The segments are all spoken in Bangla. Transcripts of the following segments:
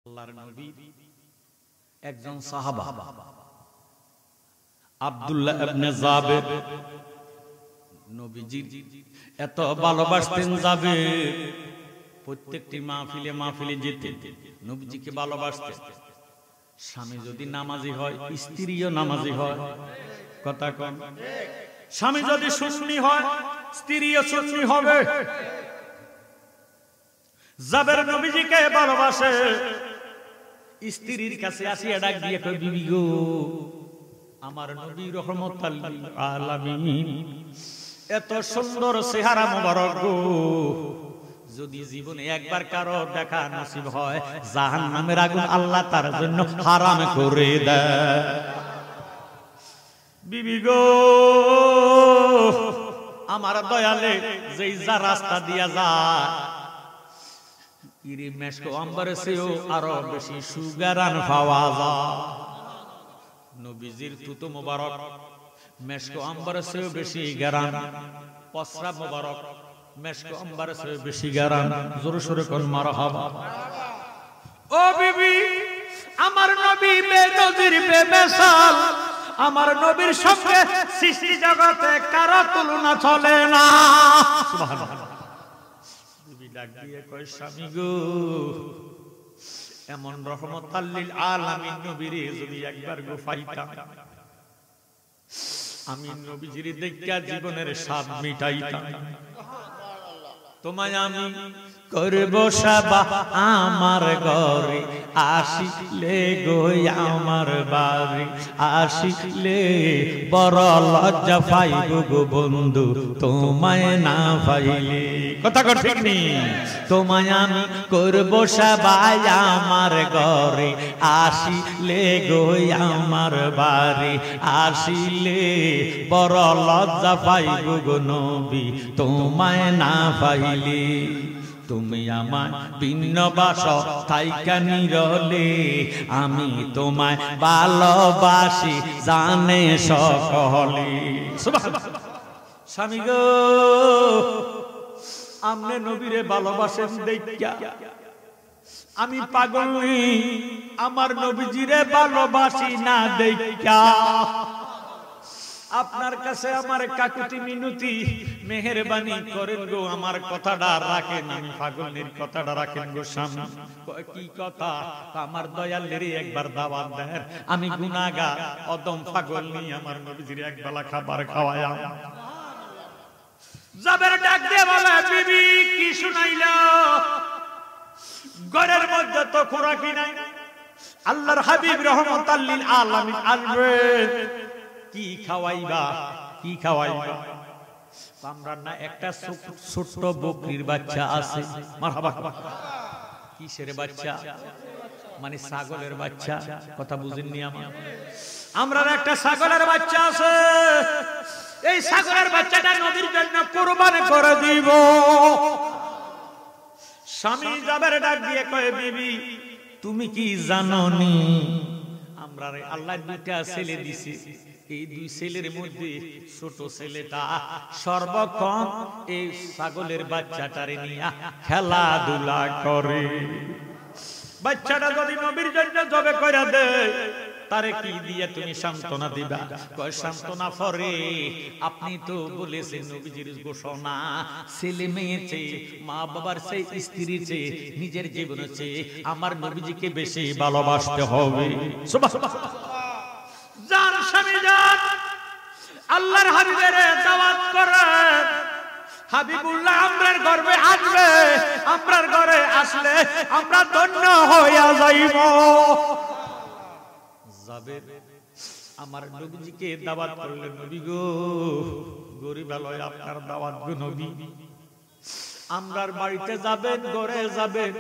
আল্লাহর নবী একজন সাহাবা আব্দুল্লাহ ইবনে জাবের নবীজি এত ভালোবাসতেন জাবের প্রত্যেকটি মাহফিলে যেতেন নবীজিকে ভালোবাসতেন। স্বামী যদি নামাজি হয় স্ত্রীও নামাজি হয়, কথা কোন? স্বামী যদি সুন্নি হয় স্ত্রীও সুন্নি হবে। জাবের নবীজিকে ভালোবাসে। স্ত্রীর কাছে আসিয়া ডাক দিয়ে কই, বিবি গো, আমার নবী রহমতুল লিল আলামিন এত সুন্দর চেহারা মোবারক গো, যদি জীবনে একবার কারো দেখা নসিব হয় জাহান্নামের আগুন আল্লাহ তার জন্য হারাম করে দেয়। বিবি গো, আমার দয়ালে যেই যা রাস্তা দিয়া যায় ইরি মেশকো আম্বারে সেও আরো বেশি সুগারান পাওয়া যায়। নবীজির তুতো মোবারক মেশকো আম্বারে সেও বেশি গারান, প্রস্রাব মোবারক মেশকো আম্বারে সেও বেশি গারান। জোরে সোরে কোন মারহাবা। ও বিবি, আমার নবী বেনজির বেমিসাল, আমার নবীর সঙ্গে সৃষ্টি জগতে কারো তুলনা চলে না। সুবহানাল্লাহ। বিবি ডাক দিয়ে কয়, স্বামী গো, এমন রহমতুল লিল আলামিন নবীরে যদি একবার গো পাইতাম, আমি নবীজির দেখা জীবনের স্বাদ মিটাইতাম। তোমায় আমি করব সেবা আমার ঘরে আসিলে গো, আমার বাড়ি আসিলে বড় লজ্জা পাইব গো বন্ধু তোমায় না পাইলে। কথা কর ঠিক নি? তোমায় আমি করব সেবা আমার ঘরে আসিলে গো, আমার বাড়ি আসিলে বড় লজ্জা পাইব গো নবী তোমায় না পাইলে। তুমি আমার বিন্নবাস থাইকা নিরলে, আমি তোমায় ভালোবাসি জানে সকলে। স্বামী গো, আমনে নবীরে ভালোবাসেন দেখিয়া আমি পাগল নই, আমার নবীজিরে ভালোবাসি না দেখিয়া। আপনার কাছে আমার কাকুতি মিনতি মেহেরবানি করেন গো, আমার কথাটা রাখেন, আমি পাগলের কথাটা রাখেন গো স্বামী। কি কথা? আমার দয়ালের একবার দাওয়াত দেন, আমি গুনাহগার অদম পাগল নি, আমার নবীজির একবেলা খাবার খাওয়ায়া। জাবের ডাক দিয়ে বলে, বিবি কি শুনাইলা? ঘরের মধ্যে তো খোরাকি নাই, আল্লাহর হাবিব রহমতুল লিল আলামিন আসবেন, কি খাওয়াইবা? কি খাওয়াইবা? আমরা না একটা ছোট্ট বকরির বাচ্চা আছে। মারহাবা। কিসের বাচ্চা? মানে ছাগলের বাচ্চা। কথা বুঝেননি? আমরা একটা ছাগলের বাচ্চা আছে, এই ছাগলের বাচ্চাটা নবীর জন্য কুরবান করে দিব। স্বামী জাবের ডাক দিয়ে কয়, বিবি তুমি কি জানোনি আমরা আল্লাহ দুইটা ছেলে দিছে, এই দুই ছেলের মধ্যে ছোট ছেলেটা সর্বক্ষণ এই ছাগলের বাচ্চাটারে নিয়ে খেলাধুলা করে। বাচ্চাটা যদি নবীর জন্য জবে কইরা দেয়, তারে কি দিয়ে তুমি সান্ত্বনা দিবা? কয় সান্ত্বনা পরে আপনি তো বলেছেন নবীজির ঘোষণা, ছেলে মেয়ে চেয়ে, মা বাবার চেয়ে, স্ত্রীর চেয়ে, নিজের জীবনের চেয়ে আমার নবীজিকে বেশি ভালোবাসতে হবে। সুবহানাল্লাহ। জান স্বামী জান, আল্লাহর হাবিবের দাওয়াত করে, হাবিবুল্লাহ আমরার ঘরে আসবে, আমরার ঘরে আসলে আমরা ধন্য হইয়া যাইব। জাবের আমার নবীজিকে দাওয়াত করলেন, নবী গো, গরিব আলয় আপনার দাওয়াত গো নবী, আমরার বাড়িতে যাবেন, ঘরে যাবেন,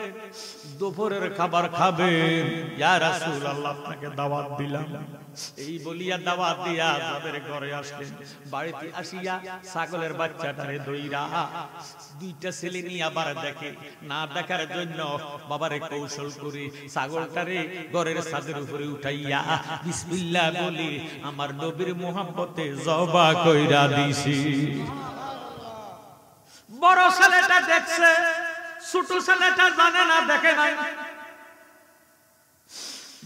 দুপুরের খাবার খাবেন। ইয়া রাসূলুল্লাহ, আপনাকে দাওয়াত দিলাম। এই বলিয়া দাওয়াত দিয়া জাবের ঘরে আসলেন। বাড়িতে আসিয়া ছাগলের বাচ্চাটারে দইরা দুইটা ছেলে নিয়ে আবার দেখে, না দেখার জন্য বাবারে কৌশল করে ছাগলটারে ঘরের ছাদের উপরে উঠাইয়া বিসমিল্লাহ বলি আমার নবীর মুহাব্বতে জবা কইরা দিছি। বড় ছেলেটা দেখছে, ছোট ছেলেটা জানে না, দেখে নাই।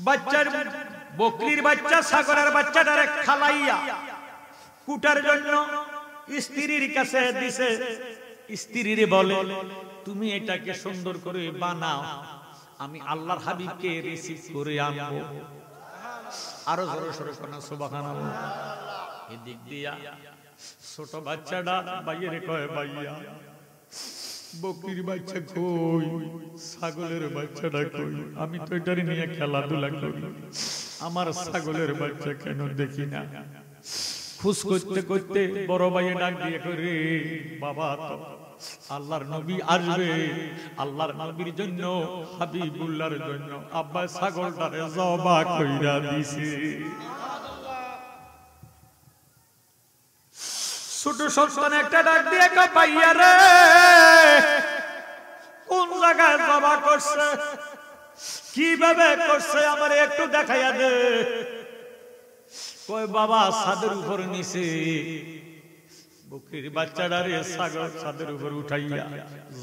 বাচ্চার বকরির বাচ্চা ছাগলের বাচ্চাটারে খালাইয়া কুটার জন্য স্ত্রীর কাছে দিছে। স্ত্রীরে বলে তুমি এটাকে সুন্দর করে বানাও, আমি আল্লাহর হাবিবকে রিসিভ করে আনবো। আরো জোরে সোরে কোন সুবহানাল্লাহ। এদিক দিয়া ছোট বাচ্চাটা বাইরে কয় বাইয়া বকরির বাচ্চা কই, ছাগলের বাচ্চাটা কই, আমি তো এটারে নিয়ে খেলাধুলা করি, আমার ছাগলের বাচ্চা কেন দেখি না? খুশ করতে করতে বড় ভাইয়ে ডাক দিয়ে করে বাবা তো আল্লাহর নবী আসবে, আল্লাহর নবীর জন্য হাবিবুল্লাহর জন্য আব্বা ছাগলটারে জবাই কইরা দিছে। ছোট সন্তান একটা ডাক দিয়ে কয় ভাইয়া রে কোন জায়গায় জবাই করছে, কিভাবে করছে আমার একটু দেখাইয়া দে। কয় বাবা ছাদের উপর নিছে, বকরির বাচ্চাটারে ছাগল ছাদের উপর উঠাইয়া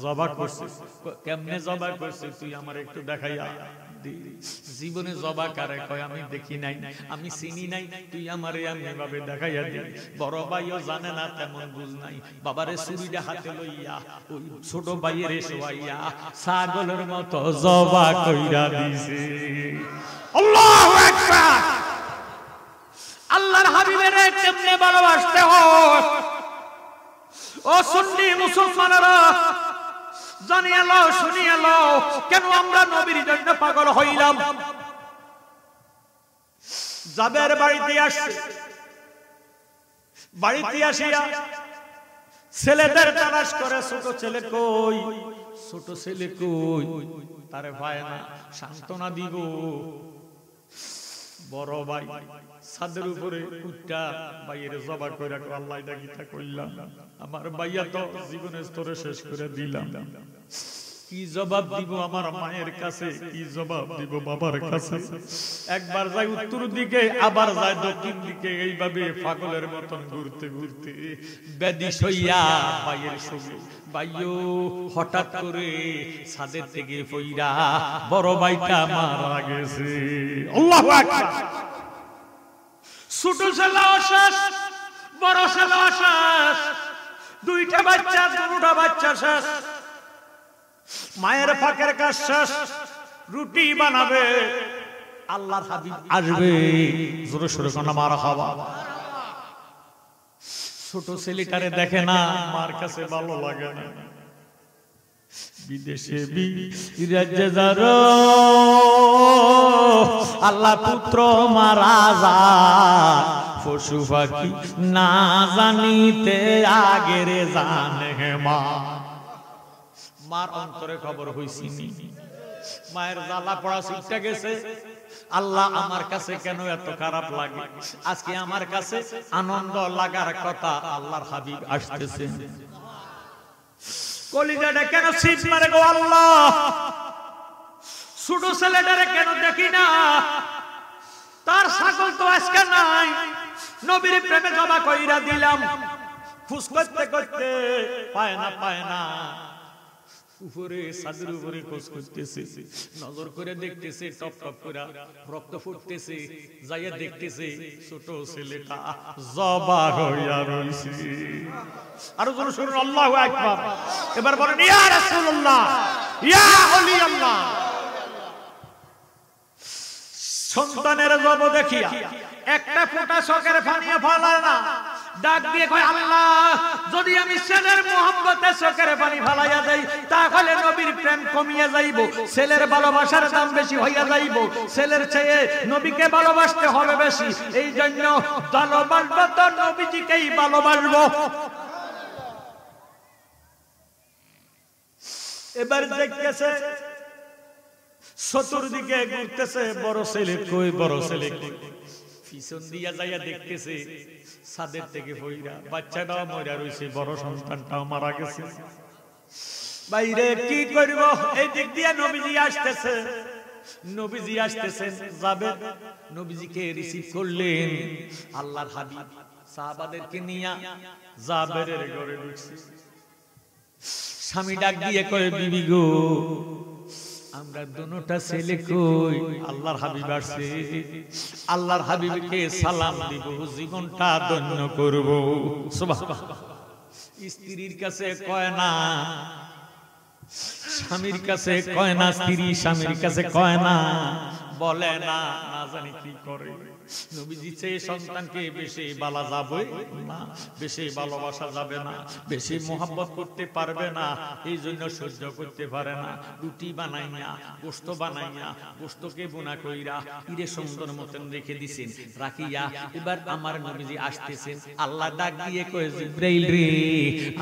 জবাই করছে। কেমনে জবাই করছে তুই আমার একটু দেখাইয়া দি। জীবনে জবাই করে কয় আমি দেখি নাই, আমি চিনি নাই, তুই আমারে এমনি ভাবে দেখাইয়া দি। বড় ভাইও জানে না তেমন বুঝ নাই, বাবারে ছুরিটা হাতে লইয়া ওই ছোট ভাইয়ের শোয়াইয়া ছাগলের মতো জবাই কইরা দিছে। আল্লাহু আকবার। আল্লাহর হাবিবের কেমনে ভালোবাসতে হয় ও সুন্নি মুসলমানেরা, জানিয়ে লও শুনিয়ে লও কেন আমরা নবীর জন্য পাগল হইলাম। জাবের বাড়িতে আসছে, বাড়িতে আসিয়া ছেলেদের তালাশ করে, ছোট ছেলে কই, ছোট ছেলে কই, তারে পায় না, সান্ত্বনা দিব। বড় ভাই ছাদের উপরে উঠা ভাইয়ের জবাই করে আল্লাহ এটা গীতা কইলাম, আমার ভাইয়া তো জীবনের স্তরে শেষ করে দিলাম, কি জবাব দিব আমার মায়ের কাছে, কি জবাব দিব বাবার কাছে। একবার যায় উত্তর দিকে, আবার যায় দক্ষিণ দিকে, এইভাবে পাগলের মতন ঘুরতে ঘুরতে ব্যাধি সইয়া ভাইয়ের সঙ্গে ভাইও হঠাৎ করে ছাদের থেকে পইরা বড় ভাইটা মারা গেছে। আল্লাহু আকবার। ছোট ছেলে শেষ, বড় ছেলে শেষ, দুইটা বাচ্চা, দুটা বাচ্চা শেষ, মায়ের ফাঁকের কাজ শেষ, রুটি বানাবে, আল্লাহর হাবিব আসবে, জোরে সোরে কোন মারহাবা। ছোট ছেলেটারে দেখে না, মার কাছে ভালো লাগে না, বিদেশে বিরাজে যারো আল্লাহ পুত্র মারা যায়, পশু পাখি না জানিতে আগের জানে মা। মার অন্তরে খবর হইছিনি, মায়ের জ্বালা পড়া শিখতে গেছে। আল্লাহ আমার কাছে কেন এত খারাপ লাগে, আজকে আমার কাছে আনন্দ লাগার কথা, আল্লাহর হাবিব আসতেছে। কলিজাটা কেন ছিপ মারে গো আল্লাহ, ছোট ছেলেটারে কেন দেখি না, তার ছাগল তো আজকে নাই, নবীর প্রেমে জমা কইরা দিলাম, খুশ করতে করতে পায় না, পায় না, উপরে ছাদের উপরে খোঁজ করতেছে, নজর করে দেখতেছে টপ টপ করে রক্ত ফুটতেছে, যাইয়া দেখতেছে ছোট ছেলেটা জবাই হইয়া রইছে। আরো জোরে শুনুন আল্লাহু আকবার। এবার বলেন ইয়া রাসূলুল্লাহ, ইয়া ওলি আল্লাহ। সন্তানের জব দেখিয়া একটা ফোঁটা চোখের পানি ফেলায় না, ডাক দিয়ে কয় আল্লাহ যদি আমি ছেলের মোহাম্মতে চোখের পানি ফেলাইয়া যাই, তাহলে নবীর প্রেম কমিয়া যাইব, ছেলের ভালোবাসার দাম বেশি হইয়া যাইব, ছেলের চেয়ে নবীকে ভালোবাসতে হবে বেশি। এই জন্য ভালোবাসবো তো নবীজিকেই ভালোবাসবো। এবার দেখতেছে চতুর্দিকে ঘুরতেছে, বড় ছেলে কই, বড় ছেলে কই, পিছন দিয়া যাইয়া দেখতেছে ছাদের থেকে পইরা বাচ্চাটাও মরে রইছে, বড় সন্তানটাও মারা গেছে। বাইরে কি করব, এই দিক দিয়ে নবীজি আসতেছে, নবীজি আসতেছেন, যাবে নবীজিকে রিসিভ করলেন। আল্লাহর হাবিব সাহাবাদেরকে নিয়া জাবেরের ঘরে ঢুকছে। স্বামী ডাক দিয়ে কয় বিবি গো, আমরা দুটা ছেলে কই আল্লাহর হাবিব আসছে আল্লাহর হাবিবকে সালাম দিব জীবনটা ধন্য করব সুবহানাল্লাহ স্ত্রীর কাছে কয় না স্বামীর কাছে কয় না স্ত্রী স্বামীর কাছে কয় না বলে না না জানি কি করে নবীজি চেয়ে সন্তানকে বেশি বালা যাবে না বেশি ভালোবাসা যাবে না বেশি মোহাব্বত করতে পারবে না এই জন্য সহ্য করতে পারে না রুটি বানাইয়া গোশত বানাইয়া গোশতকে বোনা কইরা ইরে সুন্দর মতন রেখে দিছেন রাখিয়া এবার আমার নবীজি আসতেছেন আল্লাহ ডাক দিয়ে কয় জিবরাইল রে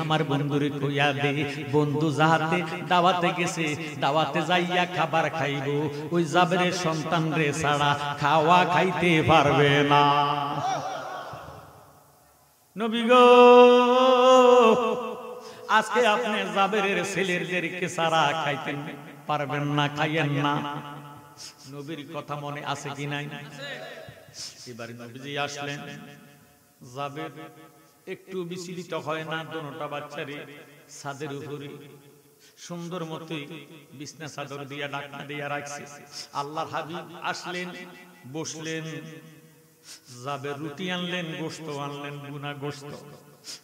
আমার বন্ধুরে কইয়া দে বন্ধু যাহাতে দাওয়াতে গেছে দাওয়াতে যাইয়া খাবার খাইবো ওই জাবেরের সন্তান রে ছাড়া খাওয়া খাইতে পারবে না নবী গো আজকে আপনি জাবেরের ছেলেদেরকে ছাড়া খাইতে পারবেন না খাইয়েন না নবীর কথা মনে আছে কি নাই এবারে নবীজি আসলেন জাবের একটু বিচলিত হয় না দুটা বাচ্চারে ছাদের উপরে সুন্দর মতো বিছনা চাদর দিয়া ঢাকনা দিয়া রাখছে আল্লাহর হাবিব আসলেন বসলেন জাবের রুটি আনলেন গোশত আনলেন বুনা গোশত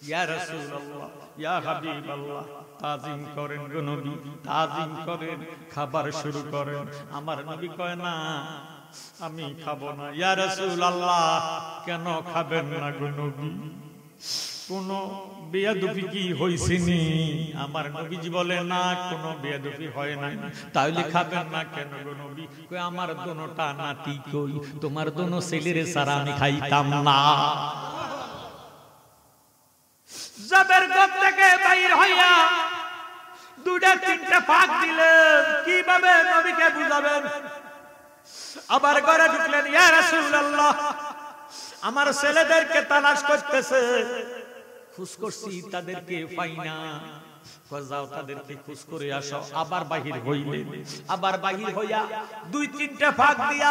ইয়া রাসূলুল্লাহ ইয়া হাবিবাল্লাহ তাজিম করেন গো নবী তাজিম করেন খাবার শুরু করেন আমার নবী কয় না আমি খাবো না ইয়া রাসূলুল্লাহ কেন খাবেন না গো নবী কোন বেয়াদবি কি হইছে নি আমার নবীজি বলে না কোন বেয়াদবি হয় নাই তাইলে খাবেন না কেন গো নবী কই আমার দোনোটা নাতি কই তোমার দোনো ছেলেরে ছাড়া আমি খাইতাম না জাবের ঘর থেকে বাইর হইয়া দুইটা তিনটা ফাঁক দিলেন কিভাবে নবীকে বুঝাবেন আবার ঘরে ঢুকলেন ইয়া রাসূলুল্লাহ আমার ছেলেদেরকে তালাশ করতেছে খুশ করছি তাদেরকে পাই না যাও তাদেরকে খুশ করে আসো আবার বাহির হইলেন আবার বাহির হইয়া দুই তিনটা ফাঁক দিয়া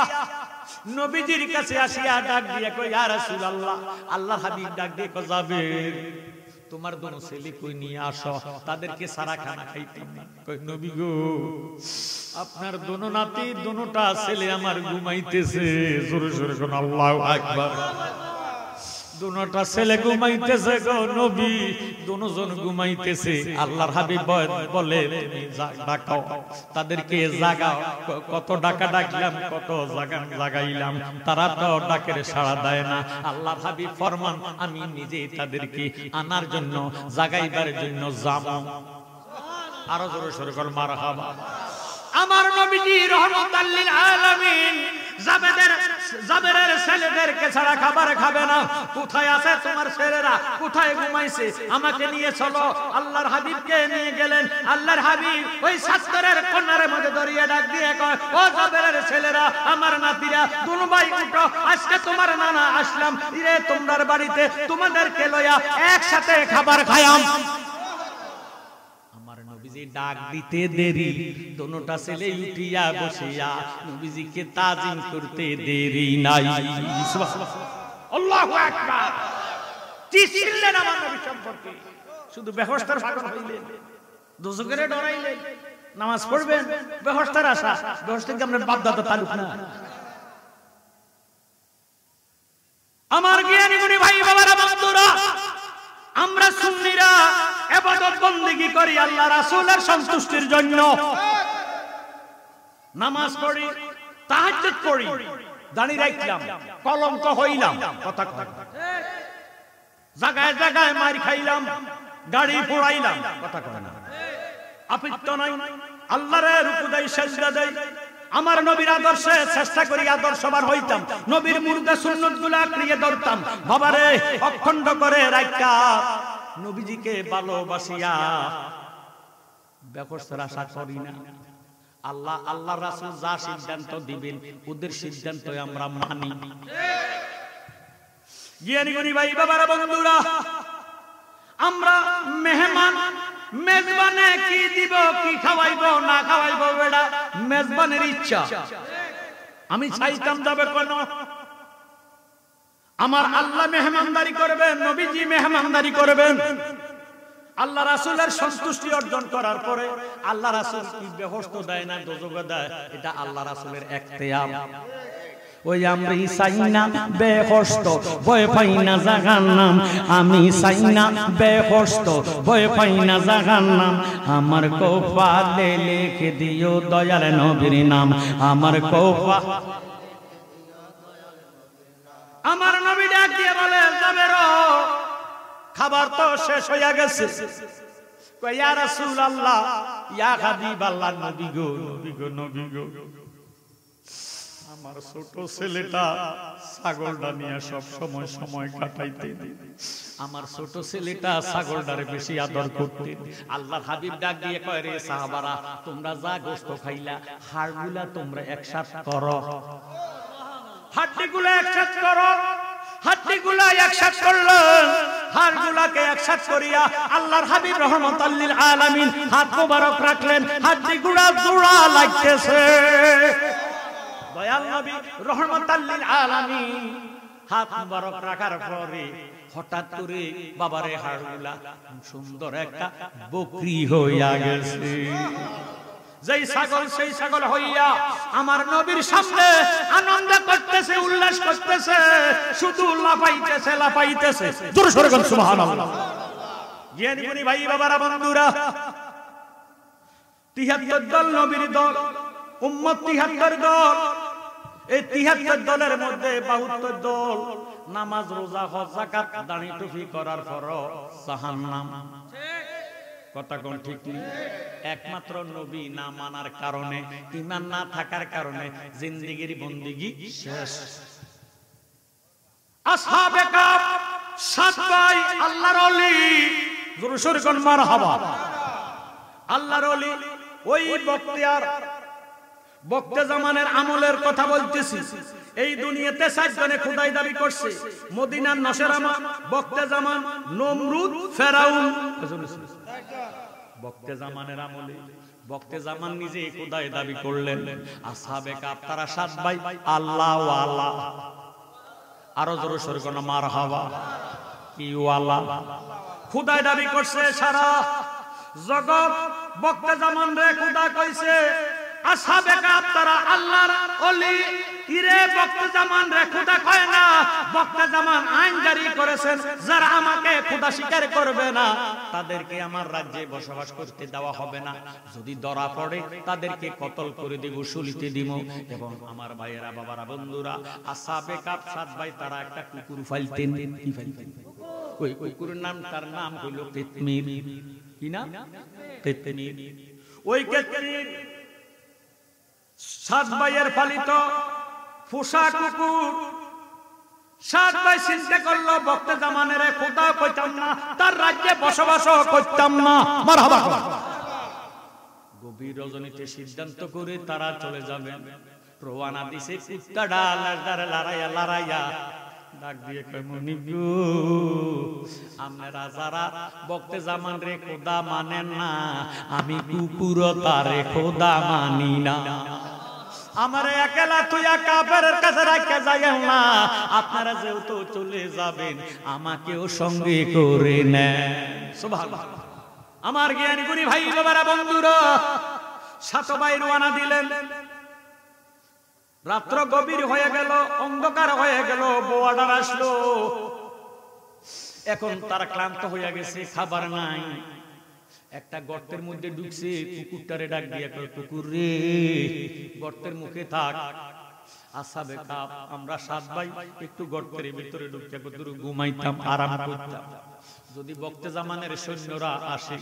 নবীজির কাছে আসিয়া ডাক দিয়া কই ইয়া রাসূলুল্লাহ আল্লাহর হাবিব ডাক দিয়ে কই জাবের তোমার দোনো ছেলে কই নিয়ে আসো তাদেরকে সারা খানা খাইতাম না কই নবী গো আপনার দোনো নাতি দোনোটা ছেলে আমার ঘুমাইতেছে জোরে জোরে কোন আল্লাহু আকবার দোনোটা ছেলে ঘুমাইতেছে গো নবী দোনোজন ঘুমাইতেছে আল্লাহর হাবিব বলে তুমি ডাকাও তাদেরকে জাগাও কত ডাকা ডাকলাম কত জাগাইলাম তারা তো ডাকের সাড়া দেয় না আল্লাহর হাবিব ফরমান আমি নিজে তাদেরকে আনার জন্য জাগাইবার জন্য যাব আরো জোরে সরে কর মারহাবা আমার নবীজি রহমাতাল লিল আলামিন জাবেরের ছেলেদেরকে ছাড়া খাবার খাবে না কোথায় আছে তোমার ছেলেরা কোথায় ঘুমাইছে আমাকে নিয়ে চলো আল্লাহর হাবিবকে নিয়ে গেলেন আল্লাহর হাবিব ওই ছাত্রের কোণার মধ্যে ধরিয়ে ডাক দিয়ে কয় ও জাবেরের ছেলেরা আমার নাতিরা দুনো ভাই উঠো আজকে তোমার নানা আসলাম ইরে তোমার বাড়িতে তোমাদেরকে লইয়া একসাথে খাবার খায়াম নবীজি ডাক দিতে দেরি দোনোটা ছেলে উঠিয়া বসিয়া নবীজিকে তাজিম করতে দেরি নাই সুবহানাল্লাহ আল্লাহু আকবার চিল্লেন আমার নবী সম্পর্কে শুধু বেহেশতের পাগল হইলেন দোজখের ডরাইলেন নামাজ পড়বেন বেহেশতের আশা বেহেশত কি আপনার বাপ দাদা তালুক না আমার জ্ঞানী গুণী ভাই বাবারা বন্ধুরা আমরা সুন্নিরা ইবাদত বندگی করি আল্লাহ রাসূলের সন্তুষ্টির জন্য নামাজ পড়ি তাহাজ্জুদ পড়ি দাঁড়ি রাখলাম কলঙ্ক হইলাম কথা ঠিক জায়গায় জায়গায় মার খাইলাম গাড়ি পোড়াইলাম কথা কয় না আপিত্ত নাই আল্লাহর রূপ দেই সেজদা দেই আমার নবীর আদর্শে চেষ্টা করি আদর্শবান হইতাম নবীর মুর্দা সুন্নতগুলো আঁকড়িয়ে ধরতাম বাবারে অখণ্ড করে রাখা নবীজিকে ভালোবাসিয়া বেকসের আশা করি না আল্লাহর রাসূল যা সিদ্ধান্ত দিবেন ওদের সিদ্ধান্ত আমরা মানি জ্ঞানী গুণী ভাই বাবারা বন্ধুরা আমরা মেহমান মেজবানে কি দিব কি খাওয়াইবো না খাওয়াইবো বেটা মেজবানের ইচ্ছা আমি চাইতাম যাবে কোন আমার আল্লাহ মেহমানদারি করবেন নবীজি মেহমানদারি করবেন আল্লাহ রাসূলের সন্তুষ্টি অর্জন করার পরে আল্লাহ রাসূল কি বেহেশত দেয় না দোজখ দেয়, এটা আল্লাহ রাসূলের ইখতিয়ার। ওই আমি চাইনা বেহেশত ভয় পাই না জাহান্নাম, আমি চাইনা বেহেশত ভয় পাই না জাহান্নাম, আমার কপালে লিখে দিও দয়াল নবীর নাম, আমার কপাল। আমার নবী ডাক দিয়ে বলে যাবে র, খাবার তো শেষ হয়ে গেছে। কই ইয়া রাসূলুল্লাহ, ইয়া হাবিবাল্লাহ, নবী গো নবী গো নবী গো, আমার ছোট ছেলেটা ছাগলটা নিয়ে সব সময় সময় কাটাইতে, আমার ছোট ছেলেটা ছাগলটারে বেশি আদর করতে। আল্লাহর হাবিব ডাক দিয়ে কয় রে সাহাবারা, তোমরা যা গোশত খাইলা হাড়গুলা তোমরা একসাথ করো, হাড্ডিগুলা একসাথ করো। হাড্ডিগুলা একসাথ করলেন, হাড়গুলাকে একসাথ করিয়া আল্লাহর হাবিব রাহমাতাল লিল আলামিন হাত মোবারক রাখলেন, হাড্ডিগুলা জোড়া লাগতেছে। দয়াল নবী রাহমাতাল লিল আলামিন হাত মোবারক রাখার পরে হঠাৎ করে বাবারে হাড়গুলা সুন্দর একটা বকরি হইয়া গেছে। যেই ছাগল সেই ছাগল হইয়া আমার নবীর সামনে আনন্দ করতেছে, উল্লাস করতেছে, শুধু লাফাইতেছে লাফাইতেছে। জোরে সোরে বল সুবহানাল্লাহ। জ্ঞানী গুণী ভাই বাবারা বন্ধুরা, ৭৩ দল নবীর দল, উম্মত ৭৩ দল। এই ৭৩ দলের মধ্যে ৭২ দল নামাজ রোজা হজ যাকাত দাড়ি টুপি করার পর জাহান্নাম। কথা কোন ঠিক নেই? একমাত্র নবী না মানার কারণে, ঈমান না থাকার কারণে জিন্দেগির বন্দেগী শেষ। আসহাবে কাফ ৭ ভাই আল্লাহর ওলি, জোরে সোরে কোন মারহাবা। আল্লাহর ওলি ওই বক্তে জামানের আমলের কথা বলতেছি। এই দুনিয়াতে 4 জনে খোদাই দাবি করছে, মদিনার নশরামা, বক্তে জামান, নমরুদ, ফেরাউন। বক্তে জামানের আমলে বক্তে জামান নিজে খোদাই দাবি করলেন। আসহাবে কাফ তারা 7 ভাই আল্লাহ ওয়ালা, আরো জোরে সোরে কোন মারহাবা। কি ওয়ালা? খোদাই দাবি করছে সারা জগৎ, বক্তে জামান রে খোদা কইছে। আসহাবে কাফ তারা আল্লাহর ওলি, ইরে বক্তে জামান রে খোদা কয় না। বক্তে জামান আইন জারি করেছেন, যারা আমাকে খোদা স্বীকার করবে না তাদেরকে আমার রাজ্যে বসবাস করতে দেওয়া হবে না, যদি ধরা পড়ে তাদেরকে কতল করে দেব, শুলিতে দিব। এবং আমার ভাইয়েরা বাবারা বন্ধুরা, আসহাবে কাফ 7 ভাই তারা একটা কুকুর ফাইলতেন। কি ফাইলতেন? ওই কুকুরের নাম, তার নাম হইল কিতমির। কি নাম? কিতমির। ওই কিতমির 7 ভাইয়ের পালিত পোষা কুকুর। 7 ভাই চিন্তা করলো বক্তে জামানের খোদা কইতাম না, তার রাজ্যে বসবাস করতাম না। মারহাবা। গভীর রজনীতে সিদ্ধান্ত করে তারা চলে যাবেন। রওনা দিছে কুত্তাটা লড়াইয়া লড়াইয়া ডাক দিয়ে কয়, মনিব গো, আপনারা যারা বক্তে জামান রে খোদা মানেন না, আমি কুকুর তারে খোদা মানি না। আমারে একলা তুইয়া কাফেরের কাছে রাখা যায় না, আপনারা যেহেতু চলে যাবেন আমাকেও সঙ্গে করে নেন। সুবহানাল্লাহ। আমার জ্ঞানী গুণী ভাই বাবারা বন্ধুরা, 7 ভাই রওনা দিলেন। রাত্র গভীর হয়ে গেল, অন্ধকার হয়ে গেল, বোয়াডার আসলো। এখন তারা ক্লান্ত হয়ে গেছে, খাবার নাই। একটা গর্তের মধ্যে ঢুকছে, কুকুরটারে ডাক দিয়ে কয়, কুকুর রে গর্তের মুখে থাক। আসহাবে কাফ আমরা 7 ভাই একটু গর্তের ভিতরে ঢুকে কতটুকু ঘুমাইতাম, আরাম করতাম। যদি বক্তে জামানের সৈন্যরা আসে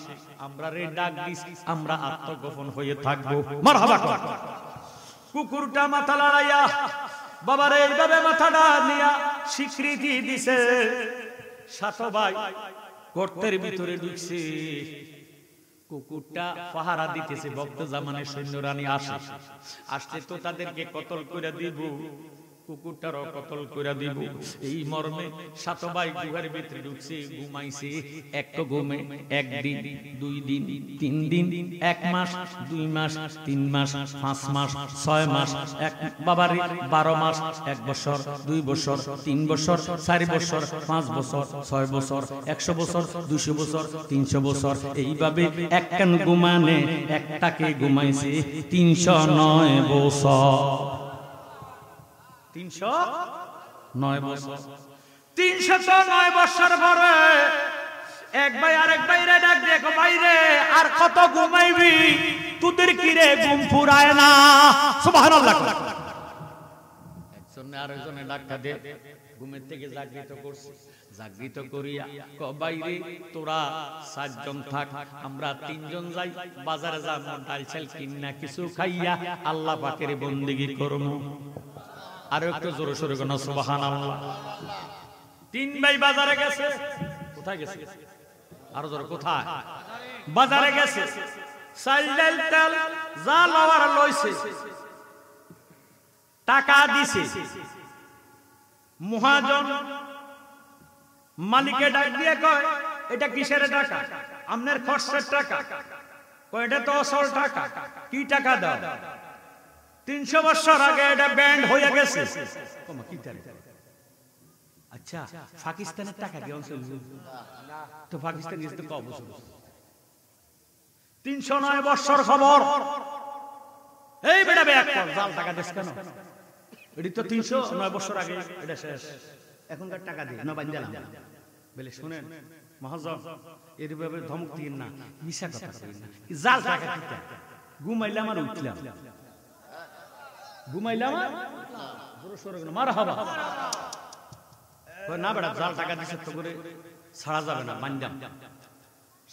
আমরা রে ডাক দিস, আমরা আত্মগোপন হয়ে থাকবো। মারহাবা। কুকুরটা মাথা লড়াইয়া বাবারে এইভাবে মাথাটা নিয়া স্বীকৃতি দিছে। 7 ভাই গর্তের ভিতরে ঢুকছে, কুকুরটা পাহারা দিতেছে। বক্তে জামানের সৈন্যরা আসে, আসতে তো তাদেরকে কতল করে দিব। কুকুরটারও কতল করে দিব। এই মর্মে সাত ভাই গুহার ভিতরে ঢুকছে, ঘুমাইছে। এক তো ঘুমে একদিন, 2 দিন, 3 দিন, 1 মাস, 2 মাস, 3 মাস, 5 মাস, 6 মাস, এক বাবারে 12 মাস, 1 বছর, 2 বছর, 3 বছর, 4 বছর, 5 বছর, 6 বছর, 100 বছর, 200 বছর, 300 বছর। এইভাবে এক কান ঘুমানে একটাকে ঘুমাইছে 309 বছর। 309 বছর। 309 বছর পরে এক ভাই আরেক ভাইরে ডাক দেখো, বাইরে আর কত ঘুমাইবি, তোদের কি রে ঘুম ফুরায় না? সুবহানাল্লাহ। একজনে আরেকজনে ডাক্তার দে ঘুমের থেকে জাগৃত করছে। জাগৃত করিয়া ক বাইরে তোরা 7 জন থাক, আমরা 3 জন যাই বাজারে, যাব ডাল চাল কিনা কিছু খাইয়া আল্লাহ পাকের বন্দেগী করব। আর একটু জোরে সোরে কোন সুবহানাল্লাহ। 3 ভাই বাজারে গেছে। কোথায় গেছে? আর জোরে কোথায়? বাজারে গেছে। চাল ডাল তেল যা লওয়ার লইছে, টাকা দিছে। মহাজন মালিকে ডাক দিয়ে কয়, এটা কিসের টাকা? আপনার খরচের টাকা। কয় এটা তো আসল টাকা। কি টাকা দাও? 300 বছর আগে এটা ব্যান্ড হয়ে গেছে। আচ্ছা, পাকিস্তানের টাকা কি অঞ্চল? তো পাকিস্তান গেছে তো অবশ্য 309 বছর খবর। এই বেটা ব্যাক কর, জাল টাকা দিস কেন? এটি তো 309 বছর আগে এটা শেষ। এখনকার টাকা দিয়ে না বান্দালাম বলে, শুনেন মহাজন, এর ব্যাপারে ধমক দিন না, মিশা কথা কইন না। জাল টাকা দিতে ঘুমাইলাম আর উঠলাম, ঘুমাইলাম আর জোরে সোরে মারহাবা। না বেটা, জাল টাকা দিছে তো করে ছাড়া যাবে না, বান্দাম।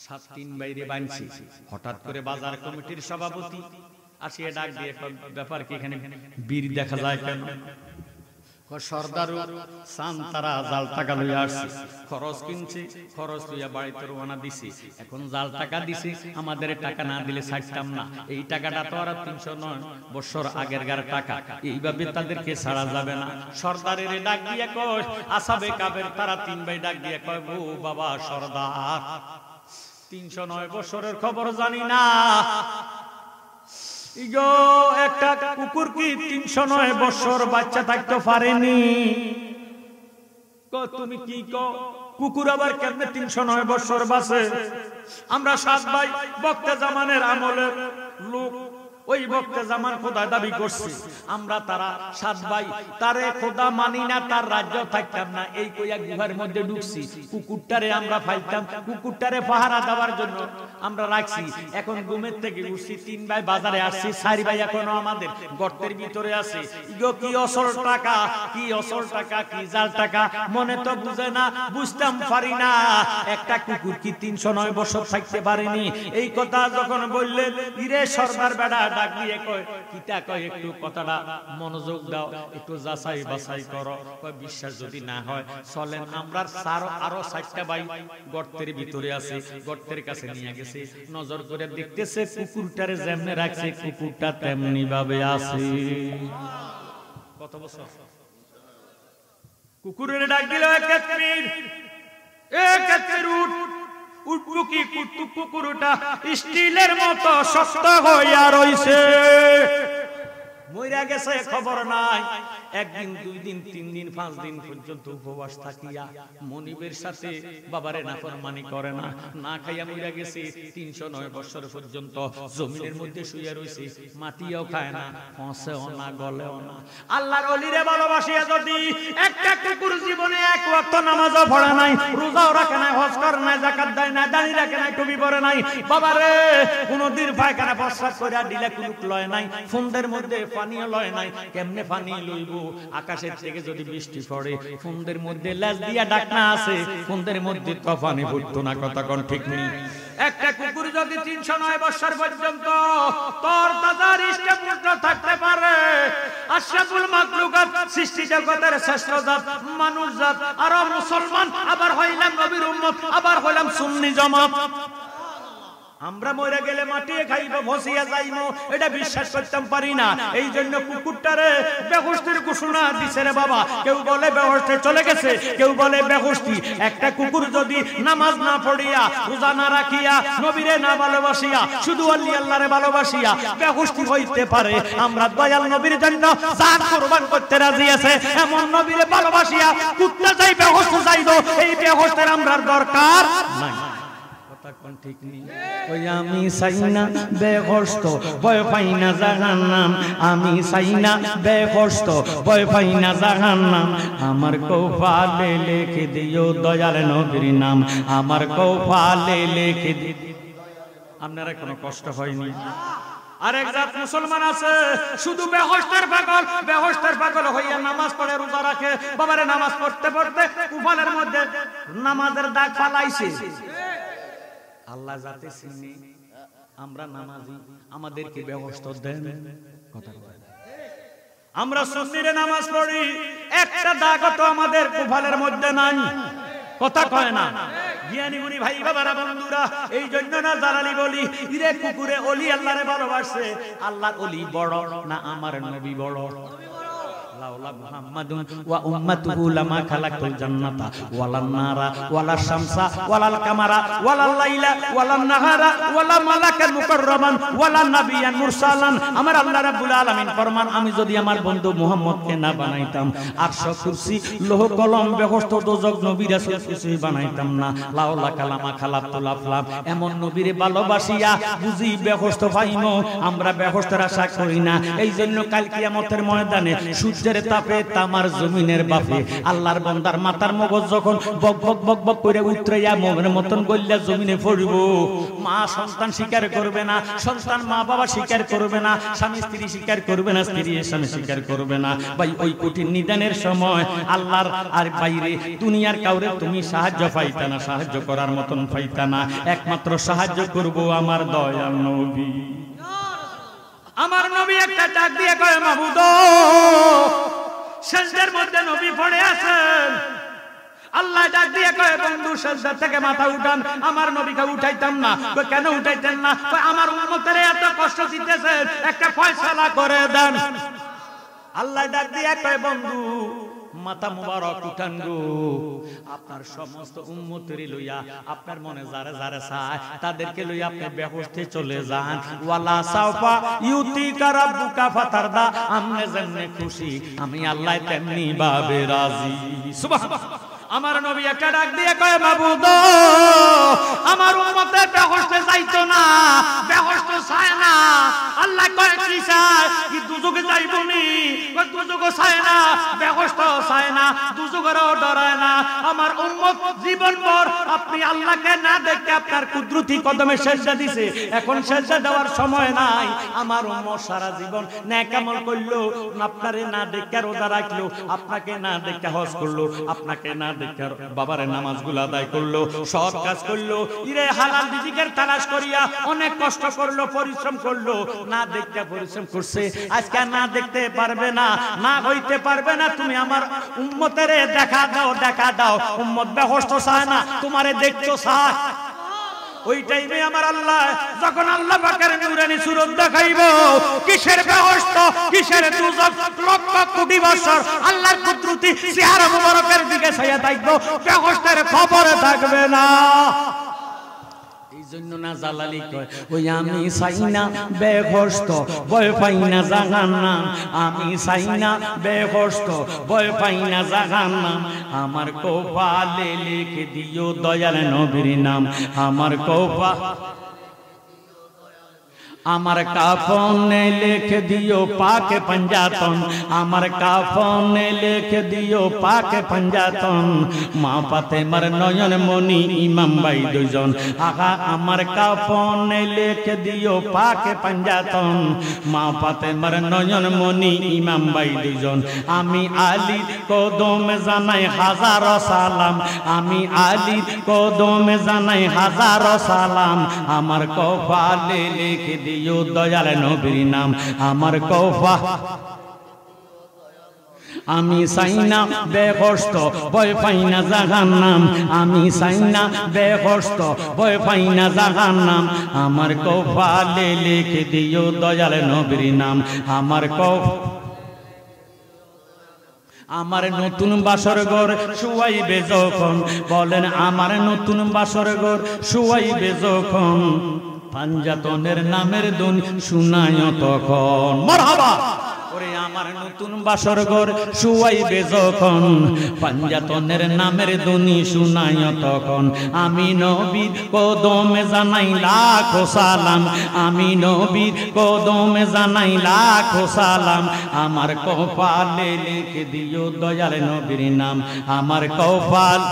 7-3 বাইরে বানছি। হঠাৎ করে বাজার কমিটির সভাপতি আসিয়ে ডাক দিয়ে, ব্যাপার কি এখানে বীর দেখা যায় কেন? সর্দারু সান্তারা জাল টাকা লইয়া আসছে, খরচ কিনছে, খরচ লইয়া বাড়িতে রওনা দিছে। এখন জাল টাকা দিছে, আমাদের টাকা না দিলে ছাড়তাম না। এই টাকাটা তো আর 309 বছর আগেরকার টাকা, এইভাবে তাদেরকে ছাড়া যাবে না। সর্দারের ডাক দিয়ে কয়, আসাবে কাবের তারা 3 ভাই ডাক দিয়ে কয়, ও বাবা সর্দার, 309 বছরের খবর জানি না। ইগো একটা কুকুর কি 309 বছর বাচ্চা থাকতে পারেনি? তুমি কি কও? কুকুর আবার কেমনে 309 বছর বাঁচে? আমরা 7 ভাই বক্তে জামানের আমলের লোক, ওই বক্তে জামান খোদা দাবি করছে। আমরা তারা 7 ভাই তারে খোদা মানি না, তার রাজ্য থাকতাম না। এই কইয়া গুহার মধ্যে ঢুকছি। কুকুরটারে আমরা ফাইতাম, কুকুরটারে পাহারা দেওয়ার জন্য আমরা রাখছি। এখন ঘুমের থেকে উঠছি, 3 ভাই বাজারে আসছি, 4 ভাই এখনো আমাদের গর্তের ভিতরে আছে। ইগো কি অসল টাকা, কি অসল টাকা, কি জাল টাকা মনে তো বুঝে না, বুঝতাম পারি না। একটা কুকুর কি 309 বছর থাকতে পারেনি? এই কথা যখন বললেন, ইরে সর্দার বেড়া ডাক দিয়ে কয়, কিটা কয়, একটু কথাটা মনোযোগ দাও, একটু যাচাই বাছাই করো। কয়, বিশ্বাস যদি না হয় চলেন, আমরা আরো 4টা ভাই গর্তের ভিতরে আছে, গর্তের কাছে নিয়ে গেছে। নজর করে দেখতেছে কুকুরটারে যেমনে রাখছে, কুকুরটা তেমনি ভাবে আছে। কত বছর? কুকুরের ডাক দিল, উঠবো কি? কুকুরটা স্টিলের মতো শক্ত হইয়া রইছে, মইরা গেছে, খবর নাই। 1 দিন 2 দিন 3 দিন 5 দিন পর্যন্ত উপবাস থাকিয়া মনিবের সাথে বাবারে নাফরমানি করে না, না খাইয়া মইরা গেছে। 309 বছর পর্যন্ত জমিনের মধ্যে শুইয়া রইছে, মাটিও খায় না, ফসেও না, গলেও না। আল্লাহর ওলিরে ভালোবাসিয়া যদি একটা কুকুর জীবনে 1 ওয়াক্ত নামাজও পড়ে নাই, রোজাও রাখে নাই, হজ করে নাই, যাকাত দেয় না, দাড়ি রাখে নাই, টুপি পরে নাই, বাবারে কোনদিন পায়খানা প্রস্রাব কইরা দিলে কুলুক লয় নাই, ফুন্দের মধ্যে পানিও লয় নাই, কেমনে পানি লইব? আকাশের থেকে যদি বৃষ্টি পড়ে, ফুন্দের মধ্যে লেজ দিয়া ডাকনা আছে, ফুন্দের মধ্যে তো পানি পড়তো না। কথা কোন ঠিক নেই? একটা কুকুর যদি 309 বছর পর্যন্ত তোর তাজার ইষ্টপুষ্ট থাকতে পারে, আশরাফুল মাখলুকাত, সৃষ্টি জগতের শ্রেষ্ঠ জাত মানুষ জাত, আর মুসলমান, আবার হইলাম নবীর উম্মত, আবার হইলাম সুন্নি জামাত, আমরা মরে গেলে মাটিয়ে খাইব, ভসিয়া যাইব, এটা বিশ্বাস করতে পারি না। এই জন্য কুকুরটারে বেহুশটির ঘোষণা দিছে রে বাবা। কেউ বলে বেহুশতে চলে গেছে, কেউ বলে বেহুশটি। একটা কুকুর যদি নামাজ না পড়িয়া, রোজা না রাখিয়া, নবীরে না ভালোবাসিয়া, শুধু আল্লাহ আল্লাহরে ভালোবাসিয়া বেহুশটি হইতে পারে। আমরা দয়াল নবীর জন্য জান কুরবান করতে রাজি আছে। এমন নবীরে ভালোবাসিয়া কুত্তা যাই বেহুশ যাইব, এই বেহুশতের আমরার দরকার নাই। ঠিক নেই। ওই আমি চাই না বেহস্ত ভয় পাই না জাহান্নাম, আমি চাই না বেহস্ত ভয় পাই না জাহান্নাম। আমার কৌফালে লিখে দিও দয়াল নবীর নাম, আমার কৌফালে লিখে দিও। আপনারা কোনো কষ্ট হয়নি? আরেক জাত মুসলমান আছে শুধু বেহুশের পাগল, বেহুশের পাগল হইয়া নামাজ পড়ে, রোজা রাখে। বাবারে নামাজ পড়তে পড়তে কুফালের মধ্যে নামাজের দাগ ফালাইছে। আল্লাহ যাতে চিনি আমরা নামাজি, আমাদেরকে ব্যবস্থা দেন। কথা বলেন, আমরা সুন্নিরে নামাজ পড়ি, একটা দাগও তো আমাদের কুফালের মধ্যে নাই। কথা কয় না জ্ঞানী গুণী ভাই বাবারা বন্ধুরা। এই জন্য না জালালি বলি, ইরে কুকুরে ওলি আল্লাহরে ভালোবাসে। আল্লাহর ওলি বড় না আমার নবী বড়? লাউলা মুহাম্মাদুন ওয়া উম্মাতুহু লামা খালাকাতুল জান্নাতা ওয়ালান নারা ওয়ালা শামসা ওয়ালাল কামারা ওয়ালাল লাইলা ওয়ালান নাহারা ওয়ালা মালাকান মুকাররামান ওয়ালা নাবিয়ান মুরসালান। আমার আল্লাহ রাব্বুল আলামিন ফরমান, আমি যদি আমার বন্ধু মুহাম্মদকে না বানাইতাম, আরশ কুরসি লৌহ কলম বেহেশত দোজখ নবী রাসূল কিছুই বানাইতাম না। লাউলা কালামা খালাকাতুল আফলাম। এমন নবীরে ভালোবাসিয়া বুঝি বেহেশত পাইমু। আমরা বেহেশতের আশা করি না। এই জন্য কাল কিয়ামতের ময়দানে সূর্যের তাপে তামার জমিনের বাপে আল্লাহর বান্দার মাথার মগজ যখন বক বক বক বক করে উতরাইয়া মোমের মতন গল্লা জমিনে পড়ব, মা সন্তান স্বীকার করবে না, সন্তান মা বাবা স্বীকার করবে না, স্বামী স্ত্রী স্বীকার করবে না, স্ত্রী স্বামী স্বীকার করবে না। ভাই ওই কঠিন নিদানের সময় আল্লাহর আর বাইরে দুনিয়ার কাউরে তুমি সাহায্য পাইতা না, সাহায্য করার মতন পাইতা না। একমাত্র সাহায্য করব আমার দয়াল নবী। আমার নবী একটা ডাক দিয়ে কয়, মাবুদ সেজদার মধ্যে নবী পড়ে আছেন। আল্লাহ ডাক দিয়ে কয়, বন্ধু সেজদা থেকে মাথা উঠান। আমার নবীকে উঠাইতাম না। কেন উঠাইতেন না? আমার উম্মতের এত কষ্ট দিতেছেন, একটা ফয়সালা করে দেন। আল্লাহ ডাক দিয়ে কয়, বন্ধু মাথা মুবারক উঠান গো। আপনার সমস্ত উম্মতের লইয়া আপনার মনে যারে যারে চায় তাদেরকে লইয়া আপনি বেহুশতে চলে যান। ওয়ালা সাওফা ইউতিকা রাব্বুকা ফাতারদা। আপনি যেমনি খুশি আমি আল্লাহ তেমনি ভাবে রাজি। সুবহানাল্লাহ। আমার নবী একটা ডাক দিয়ে কয়, মাবুদ আমার উম্মতের বেহুশতে যাইতো না, বেহুশতে চায় না। আল্লাহ কয়, কি চায়? কি দুজকে যাইবনি? কয় দুজকে চায় না, বেহুশতে চায় না, দুজকেরও ডরায় না। আমার উম্মত জীবনভর আপনি আল্লাহকে না দেখে আপনার কুদরতি কদমে সেজদা দিছে। এখন সেজদা দেওয়ার সময় নাই। আমার উম্মত সারা জীবন নেক আমল করলো, আপনারে না দেখে রোজা রাখলো, আপনাকে না দেখে হজ করলো, আপনাকে না দেখে বাবারে নামাজগুলো আদায় করলো, সৎ কাজ করলো, ইরে হালাল রিজিকের তালাশ করিয়া অনেক কষ্ট করলো, পরিশ্রম করলো। না দেখতে পরিশ্রম করছে, আজকে না দেখতে পারবে না, না হইতে পারবে না। তুমি আমার উম্মতের দেখা দাও, দেখা দাও। উম্মত বেহুশ চায় না, তোমারে দেখতে চায়। ওই টাইমে আমার আল্লাহ যখন আল্লাহ পাকের নূরানি সুরত দেখাইব, কিসের বেহেশত কিসের দুজক, লক্ষ কোটি বছর আল্লাহর কুদরতি চেহারা মুবারকের দিকে চাইয়া দেখব, বেহেশতের খবর থাকবে না। জন্য না জালালি কয়, ওই আমি চাই না বেহেশত ভয় পাই না জাহান্নাম, আমি চাই না বেহেশত ভয় পাই না জাহান্নাম। আমার কপালে লিখে দিও দয়াল নবীর নাম, আমার কপাল আমার কাফনে লিখে দিও পাক পঞ্জাতন, আমার কাফনে লিখে দিও পাক পঞ্জাতন। মা ফাতেমার নয়ন মনি ইমাম ভাই দুজন, আহা আমার কাফনে লিখে দিও পাক পঞ্জাতন। মা ফাতেমার নয়ন মনি ইমাম ভাই দুজন। আমি আলী কদমে জানাই হাজারো সালাম, আমি আলী কদমে জানাই হাজারো সালাম। আমার কপালে লিখে দিও দয়াল নবীর নাম, আমার কফা আমি চাই না বেকষ্ট ভয় পাই না জাহান্নাম, আমি চাই না বেকষ্ট ভয় পাই না জাহান্নাম। আমার কপালে লিখে দিও দয়াল নবীর নাম, আমার নতুন বাসর ঘর শুয়াইবে যখন, বলেন আমার নতুন বাসর ঘর শুয়াইবে যখন, পাঞ্জাতনের নামের ধুন শুনায় তখন। মারহাবা। ওরে আমার নতুন বাসর ঘর শুয়াইবে যখন, পাঞ্জাতনের নামের ধ্বনি শুনায় তখন, আমি নবীর কদমে জানাই লাখো সালাম, আমি নবীর কদমে জানাই লাখো সালাম। আমার কপালে লিখে দিও দয়াল নবীর নাম, আমার কপাল।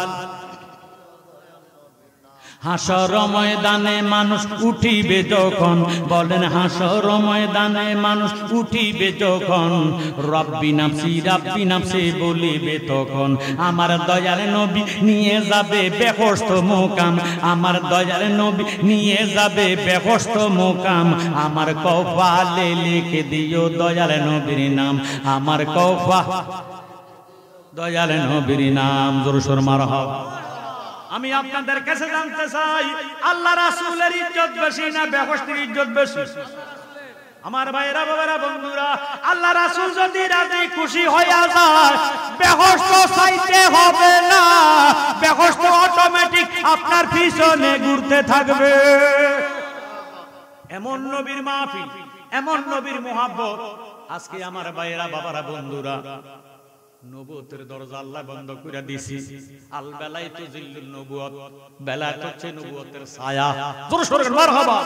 হাসর ময়দানে মানুষ উঠিবে যখন, বলেন হাসর ময়দানে মানুষ উঠিবে যখন, রব্বি নাফসি বলিবে তখন, আমার দয়াল নবী নিয়ে যাবে বেহেশত মুকাম, আমার দয়াল নবী নিয়ে যাবে বেহেশত মুকাম। আমার কপালে লিখে দিও দয়াল নবীর নাম, আমার কপাল দয়াল নবীর নাম। জোরে সোরে মারহাবা। আমি আপনাদের কাছে জানতে চাই, আল্লাহ রাসূলের ইজ্জত বেশি না বেহেশতের ইজ্জত বেশি? আমার ভাইরা বাবারা বন্ধুরা, আল্লাহ রাসূল যদি রাজি খুশি হইয়া যায়, বেহেশত চাইতে হবে না, বেহেশত অটোমেটিক আপনার পিছনে ঘুরতে থাকবে। এমন নবীর মাহফিল, এমন নবীর মুহাব্বত। আজকে আমার ভাইরা বাবারা বন্ধুরা, নবুয়তের দরজা আল্লাহ বন্ধ করে দিয়েছি। আল বেলায়েতু জিল্লুন নবুয়ত, বেলায়েত হচ্ছে নবুয়তের ছায়া। জোরে সোরে মারহাবা।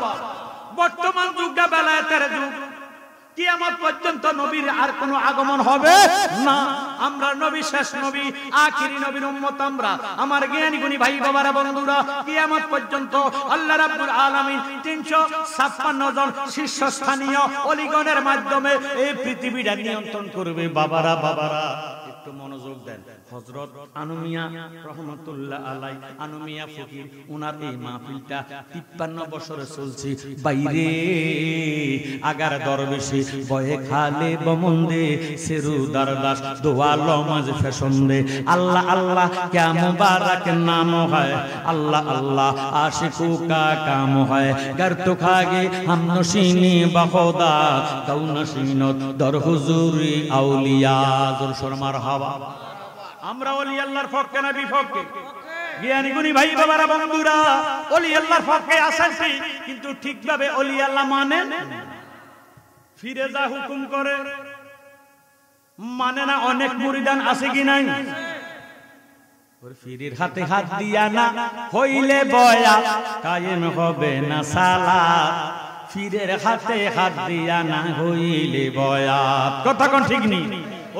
বর্তমান যুগটা বেলায়েতের যুগ, কিয়ামত পর্যন্ত নবীর আর কোনো আগমন হবে না। আমরা নবী শেষ নবী, আখিরি নবীর উম্মত আমরা। আমার জ্ঞানী গুণী ভাই বাবারা বন্ধুরা, কিয়ামত পর্যন্ত আল্লাহ রাব্বুল আলামিন 356 জন শীর্ষস্থানীয় ওলিগণের মাধ্যমে এই পৃথিবীটা নিয়ন্ত্রণ করবে। বাবারা বাবারা একটু মনোযোগ দেন। হযরত আনুমিয়া রহমাতুল্লাহ আলাই, আনুমিয়া ফকির, উনার এই মাহফিলটা 53 বছর চলছে। বাইরে আগার দরবেশে বয়ে খালে বমন্দে সেরু দারদাস দোয়া লমাজ ফ্যাশন দে। আল্লাহ আল্লাহ क्या मुबारक नाम है, अल्लाह अल्लाह आशिकों का काम है। घर तो खागे हम नशीनी बखुदा कौ नशीनत दर हुजूरी औलिया। जोर शोर मारहाबा। আমরা ওলি আল্লাহর পক্ষে না বিপক্ষে? জ্ঞানী গুণী ভাই বাবারা বন্ধুরা, ওলি আল্লাহর পক্ষে আছেন কিন্তু ঠিকভাবে ওলি আল্লাহ মানে ফিরে যা হুকুম করে মানে না। অনেক মুরিদান আছে কি নাই? ওর ফিরির হাতে হাত দিয়া না হইলে বয়া কায়েম হবে না সালাত। ফিরের হাতে হাত দিয়া না হইলে বয়া। কথা কোন ঠিক নেই?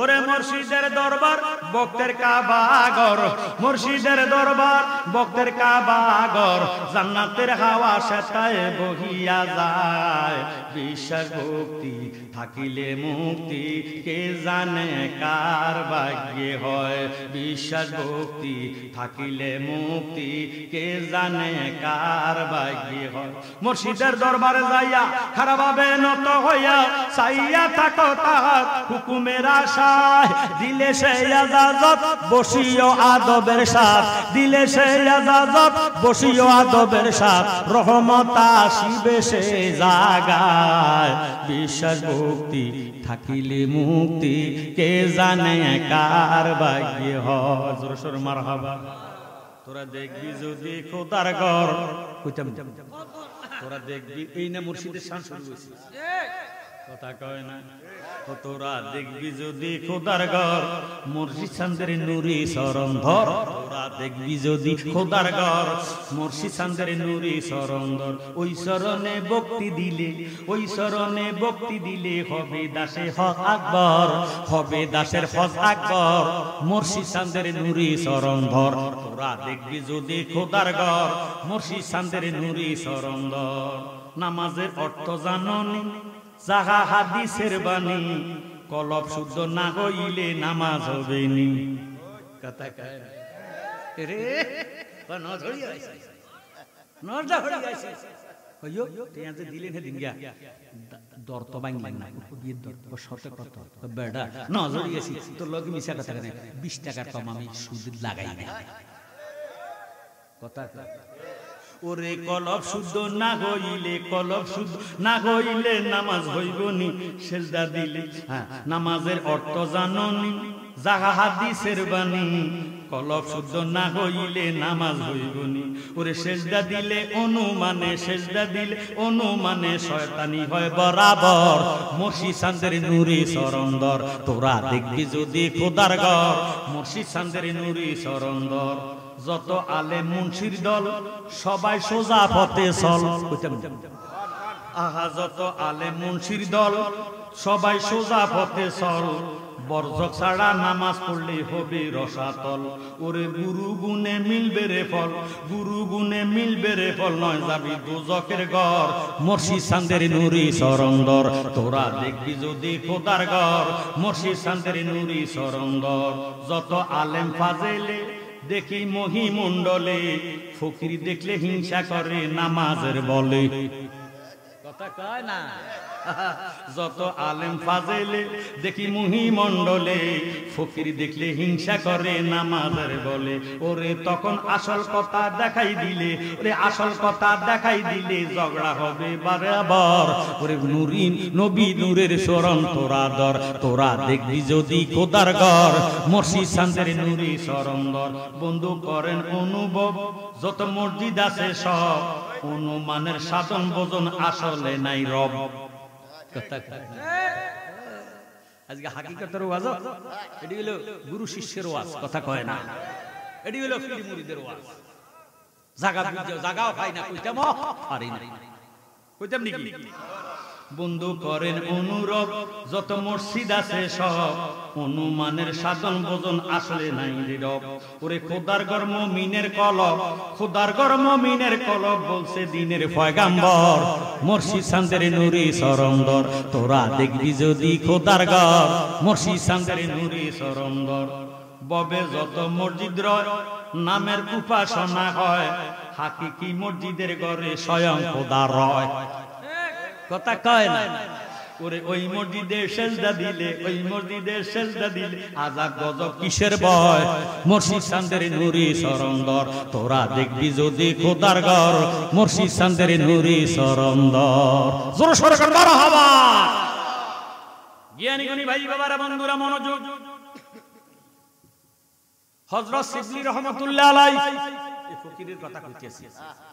ওরে মুর্শিদের দরবার ভক্তের কাবাঘর, মুর্শিদের দরবার ভক্তের কাবাঘর, জান্নাতের হাওয়া সেটায় বহিয়া যায়। বিশ্বাস ভক্তি থাকিলে মুক্তি কে জানে কার ভাগ্যে হয়। বিশ্বাস ভক্তি থাকিলে মুক্তি কে জানে কার ভাগ্যে হয়। মুর্শিদের দরবারে যাইয়া খারাপভাবে নত হইয়া চাইয়া থাকো তাহার হুকুমের আশা। দিলে সে ইজাজত বসিও আদবের সাথ, দিলে সে ইজাজত বসিও আদবের সাথ, রহমত আসিবে সে জাগায়। বিশ্বাস ভক্তি থাকিলে মুক্তি কে জানে কার ভাগ্যে হয়। জোরে সোরে মারহাবা। তোরা দেখবি যদি খোদার ঘর, কইতাম তোরা দেখবি এই না মুর্শিদের শান শুরু হইছে। কথা কয় না? তোরা দেখবি যদি খোদার ঘর, মুর্শিদ চাঁদের নুরি চরণ ধর। তোরা দেখবি যদি খোদার ঘর, মুর্শিদ চাঁদের নুরি চরণ ধর। ওই চরণে ভক্তি দিলে, ওই চরণে ভক্তি দিলে হবে দাসে হক আকবর, হবে দাসের হক আকবর। মুর্শিদ চাঁদের নুরি চরণ ধর। তোরা দেখবি যদি খোদার ঘর, মুর্শিদ চাঁদের নুরি চরণ ধর। নামাজের অর্থ জাননি, যাহা হাদিসের বাণী, কলব শুদ্ধ না হইলে নামাজ হবে নি। কথা কয় রে নজরি আইছে, নজরি আইছে। কইও টিয়া যে দিলেন হে দিন গিয়া দর তো বাংলা না বিয়ের দর শর্তে কত বেড়া না জড়ি গেছি তোর লগে মিছা কথা কেন 20 টাকার কম আমি সুদ লাগাই না কথা ওরে কলব শুদ্ধ না হইলে কলব শুদ্ধ না হইলে নামাজ হইবনি সেজদা দিলে হ্যাঁ নামাজের অর্থ জাননি জাগা হাদিসের বাণী কলব শুদ্ধ না হইলে নামাজ হইবনি ওরে সেজদা দিলে অনুমানে সেজদা দিলে অনুমানে শয়তানি হয় বরাবর মুর্শিদ চাঁদের নূরে সরন্দর তোরা দেখবি যদি খোদার ঘর মুর্শিদ চাঁদের নূরে সরন্দর যত আলেম মুন্সির দল সবাই সোজা পথে চল আহা যত আলেম মুন্সির দল সবাই সোজা পথে চল বর্জক ছাড়া নামাজ পড়লে হবে রসাতল ওরে গুরু গুনে মিলবে রে ফল গুরু গুনে মিলবে রে ফল নয় যাবি দুজকের ঘর মুর্শিদ চাঁদের নূরে সরন্দর তোরা দেখবি যদি খোদার ঘর মুর্শিদ চাঁদের নূরে সরন্দর যত আলেম ফাজেলে দেখি মহিমণ্ডলে ফকির দেখলে হিংসা করে নামাজের বলে কথা কয় না যত আলেম ফাজেলে দেখি মহিমণ্ডলে ফকির দেখলে হিংসা করে নামাজের বলে ওরে তখন আসল কথা দেখাই দিলে ওরে আসল কথা দেখাই দিলে ঝগড়া হবে বরাবর ওরে নূরি নবী নূরের শরণ তোরা দর তোরা দেখবি যদি খোদার ঘর মুর্শিদ চাঁদের নূরে সরন্দর বন্ধু করেন অনুভব যত মসজিদ আছে সব অনুমানের সাধন ভোজন আসলে নাই রব আজকে হাকিকতের ওয়াজ এটি হলো গুরু শিষ্যের ওয়াজ কথা কয় না এটি হলো ফিরি মুরিদের ওয়াজ জাগাও পাই না কইতাম পারি না কইতাম নাকি বন্ধু করেন অনুরব যত মসজিদ আছে সব অনুমানের সাধন ভোজন আসলে নাই রব ওরে খোদার ঘর মুমিনের কলব খোদার ঘর মুমিনের কলব বলছে দিনের পয়গাম্বর মুর্শিদ চাঁদের নূরে সরন্দর তোরা দেখবি যদি খোদার ঘর মুর্শিদ চাঁদের নূরে সরন্দর ববে যত মসজিদ রয় নামের উপাসনা হয় হাকিকি মসজিদের ঘরে স্বয়ং খোদা রয় কথা কয় না ওরে ওই মসজিদে সেজদা দিলে ওই মসজিদে সেজদা দিলে আযাব গজব কিসের ভয় মুর্শিদ চাঁদের নূরে সরন্দর তোরা দেখবি যদি খোদার ঘর মুর্শিদ চাঁদের নূরে সরন্দর জোরে সোরে কর মারহাবা জ্ঞানী গুণী ভাই বাবারা বন্ধুরা মনোযোগ হযরত শিবলি রহমাতুল্লাহ আলাইহি এই ফকিরের কথা কইতেছি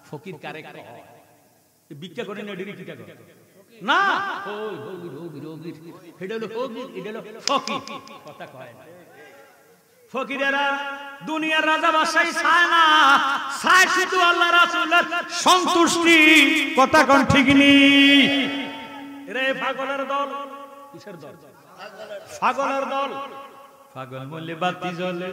ফকির কারে কয় ভিক্ষা করে না ডিরি কিটা করে না ওই হগির এটা হলো ফকির এটা হলো ফকির কথা কয় না ফকিরেরা দুনিয়ার রাজা বাদশাহী চায় না চায় শুধু আল্লাহ রাসূলের সন্তুষ্টি কথা কোন ঠিক নি রে পাগলের দল কিসের দল পাগলের দল পাগল মূল্যে বাতি জ্বলে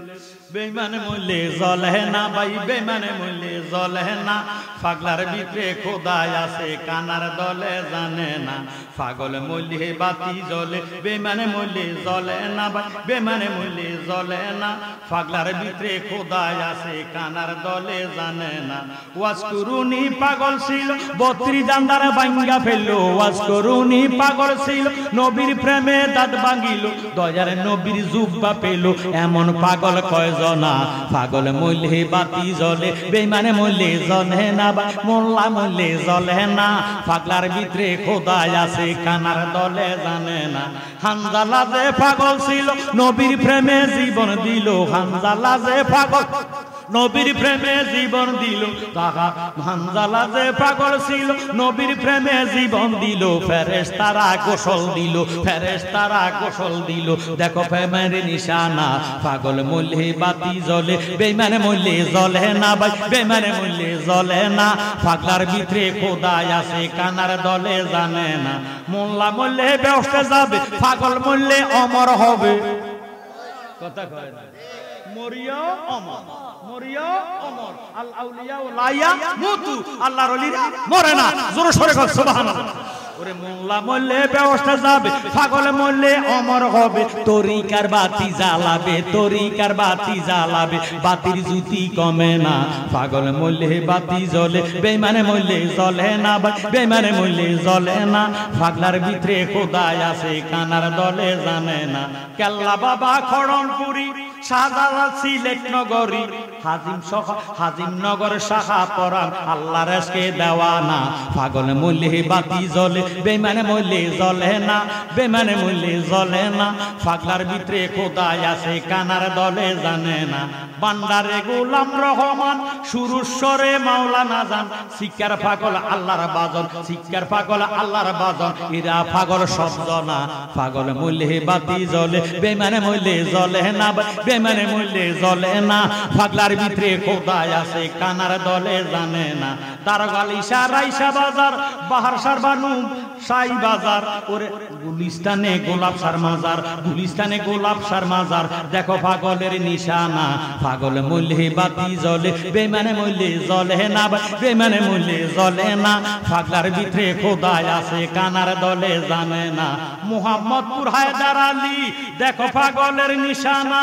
বেঈমান মূল্যে জ্বলে না ভাই বেঈমান মূল্যে জ্বলে না পাগলার ভিতরে খোদা আছে কানার দলে জানে না পাগল মূল্যে বাতি জ্বলে বেঈমান মূল্যে জ্বলে না ভাই বেঈমান মূল্যে জ্বলে না পাগলার ভিতরে খোদা আছে কানার দলে জানে না ওয়াজ করুনি পাগল ছিল 32 জান্দার ভাঙ্গা ফেললো ওয়াজ করুনি পাগল ছিল নবীর প্রেমে দাঁত ভাঙিল দয়ার নবীর জুব্বা পেল এমন পাগল কয়জনা পাগল মূল্যে বাতি জ্বলে বেঈমানে মূল্যে জ্বলে না মোল্লা মূল্যে জ্বলে না পাগলার ভিতরে খোদা আছে কানার দলে জানে না হানজালা যে পাগল ছিল নবীর প্রেমে জীবন দিল হানজালা যে পাগল নবীর প্রেমে জীবন দিল তাহা হানজালা যে পাগল ছিল নবীর প্রেমে জীবন দিল ফেরেশতারা গোসল দিল ফেরেশতারা গোসল দিল দেখো প্রেমের নিশানা পাগল মূল্যে বাতি জ্বলে বেঈমানে মূল্যে জ্বলে না ভাই বেঈমানে মূল্যে জ্বলে না পাগলার ভিতরে খোদা আছে কানার দলে জানে না মোল্লা মূল্যে বেহেশতে যাবে পাগল মূল্যে অমর হবে কথা কয় না মরিয়া অমর মরিয়া অমর আল আউলিয়া লা ইয়ামুতু আল্লাহর ওলিরা মরে না জোরে সোরে কর সুবহানাল্লাহ ওরে মোল্লা মরলে ব্যবস্থা যাবে, পাগল মরলে অমর হবে। তরিকার বাতি জ্বালাবে, তরিকার বাতি জ্বালাবে, বাতির জ্যোতি কমে না। পাগল মরলে বাতি জ্বলে, বেঈমানে মরলে জ্বলে না, বেঈমানে মরলে জ্বলে না। পাগলার ভিতরে খোদাই আছে, কানার দলে জানে না। কেল্লা বাবা খড়নপুরি, শাহজালাল সিলেট নগরী, হাজিম নগর শাখা পরান, আল্লাহর আজকে দেওয়ানা। পাগল মরলে বাতি জ্বলে, বেঈমানে মরলে জ্বলে না, বেঈমানে মরলে জ্বলে না। পাগলার ভিতরে খোদাই আছে, কানার দলে জানে না। বান্দারে গোলাম রহমান, সুরস্বরে মাওলানা জান, শিক্ষার পাগল আল্লাহর বাজন, শিক্ষার পাগল আল্লাহর বাজন। এরা পাগল শব্দ না। পাগল মরলে বাতি জ্বলে, বেঈমানে মরলে জ্বলে না, বেঈমানে মরলে জ্বলে না। পাগলার ভিতরে খোদাই আছে, কানার দলে জানে না। দারগালি সারাইশা বাজার, বাহার সারবানু সাই বাজার, ওরে গুলিস্তানে গোলাপ সার মাজার, গুলিস্তানে গোলাপ সার মাজার। দেখো পাগলের নিশানা। পাগল মরলে বাতি জ্বলে, বেঈমানে মরলে জ্বলে না, বেঈমানে মরলে জ্বলে না। পাগলার ভিতরে খোদাই আছে, কানার দলে জানে না। মোহাম্মদপুর হায়দার আলী, দেখো পাগলের নিশানা।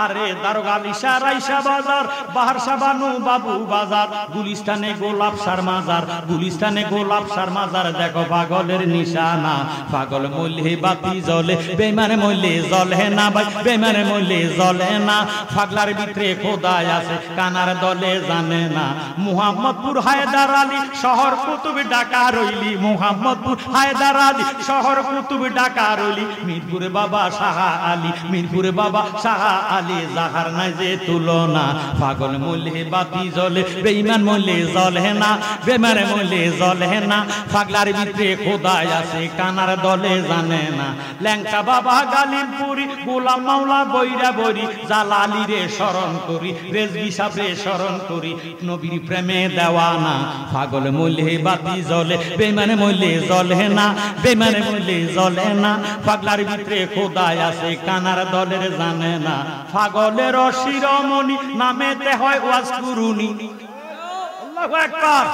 আরে দারগালি সারাইশা বাজার, বাহার সাবানু বাবু বাজার, গুলিস্তানে গোলাপ সার মাজার, গুলিস্তানে গোলাপ সার মাজার। দেখো পাগলের নিশানা। পাগল মরলে বাতি জ্বলে, বেঈমানে মরলে জ্বলে না, বেঈমানে মরলে জ্বলে না। পাগলার ভিতরে খোদাই আছে, কানার দলে জানে না। মোহাম্মদপুর হায়দার আলী, শহর কুতুব ঢাকা রইলি, মোহাম্মদপুর হায়দার আলী, শহর কুতুব ঢাকা রইলি। মিরপুরে বাবা শাহা আলী, মিরপুরে বাবা শাহা আলী, যাহার নাই যে তুলনা। পাগল মরলে বাতি জ্বলে, বেঈমান মরলে জ্বলে না, বেঈমানে মরলে জ্বলে না। পাগলার ভিতরে খোদাই আছে, কানার দলে জানে না। ল্যাংটা বাবা গালিমপুরি, গোলাম মাওলা বৈরা বৈরি, জালালি রে স্মরণ করি, রেজবি সাবরে স্মরণ করি, নবীর প্রেমে দেওয়ানা। পাগল মরলে বাতি জ্বলে, বেঈমানে মরলে জ্বলে না, বেঈমানে মরলে জ্বলে না। পাগলার ভিতরে খোদাই আছে, কানার দলের জানে না। পাগলের শিরোমণি, নামেতে হয় ওয়াজ কুরুনি। আল্লাহু আকবার।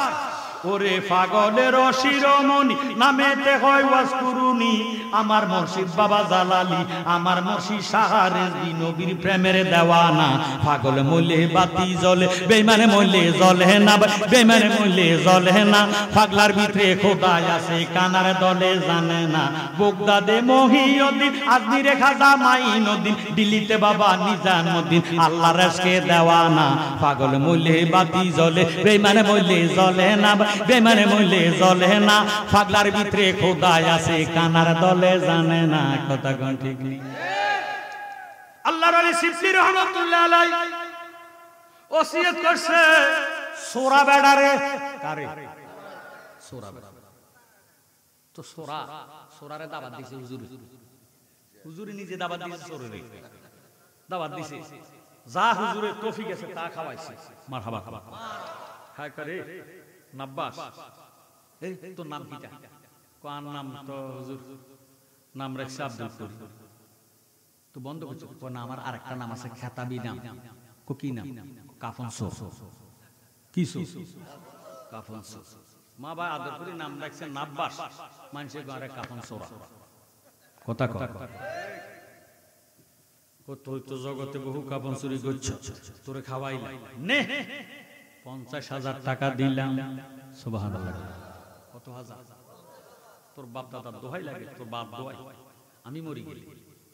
ওরে পাগলের শিরোমণি, নামেতে হয় ওয়াজ কুরুনি। আমার মুর্শিদ বাবা জালালি, আমার মুর্শিদ শাহ রেজভী, নবীর প্রেমের দেওয়ানা। পাগল মরলে বাতি জ্বলে, বেঈমানে মরলে জ্বলে না, বেঈমানে মরলে জ্বলে না। পাগলার ভিতরে খোদাই আছে, কানার দলে জানে না। বগদাদে মহিউদ্দিন, আজমিরে খাজা মাইনুদ্দিন, দিল্লিতে বাবা নিজামুদ্দিন, আল্লাহর আজকে দেওয়ানা। পাগল মরলে বাতি জ্বলে, বেঈমানে মরলে জ্বলে না, বেঈমানে মরলে জ্বলে না। পাগলার ভিতরে খোদাই আছে, কানার দলে জানে না। কথা কোন ঠিক নেই? আল্লাহর ওলি সিফতি রহমাতুল্লাহ আলাইহি ওসিয়ত করছে, সোরা বেড়ারে কারে সোরা বেড়া তো সোরারে দাওয়াত দিছে হুজুরে, হুজুরে নিজে দাওয়াত দিছে, সোরে দাওয়াত দিছে। যা হুজুরে তৌফিক আছে তা খাওয়াইছে। মারহাবা হায় করে নাব্বাস, এই তোর নাম কিটা? কোন নাম? তো হুজুর নাম রাখছে আব্দুল করিম। তো বন্ধ করছে, না আমার আরেকটা নাম আছে, খেতাবি নাম। কি নাম? কাফন সোর। কি সোর? কাফন সোর। মা ভাই আদর করে নাম রাখছে নাব্বাস, মানুষের ঘরে কাফন সোরা। কথা কথা তুই তো জগতে বহু কাফন চুরি করছ, তোরে খাওয়াইলাম নে 50,000 টাকা দিলাম। সুবহানাল্লাহ। কত হাজার? তোর বাপ দাদার দোহাই লাগে, তোর বাপ দোহাই, আমি মরি গেলি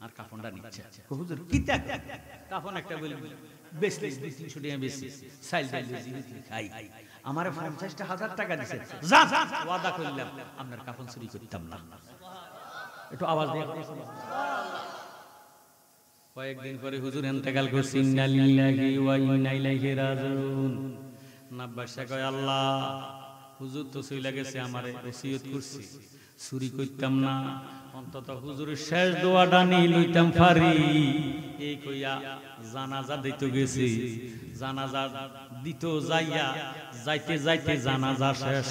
আর কাফনটা নিচ্ছে। হুজুর কি কাফন একটা বলি বেশি 300 টাকা বেশি সাইল খাই, আমারে 50,000 টাকা দিছে, যা ওয়াদা করলাম আপনার কাফন চুরি করতাম না। একটু আওয়াজ দিয়ে কয়েকদিন পরে হুজুর ইন্তেকাল করছে। ইন্না লিল্লাহি ওয়া ইন্না ইলাইহি রাজিউন। নাব্বাসা কয় আল্লাহ, হুজুর তো চলে গেছে, আমারে ওসিয়ত করছে চুরি করতাম না, অন্তত হুজুরের শেষ দোয়াটা নিয়ে লইতাম পারি। এই কইয়া জানাজা দিতে গেছি, জানাজা দিত যাইয়া যাইতে যাইতে জানাজা শেষ,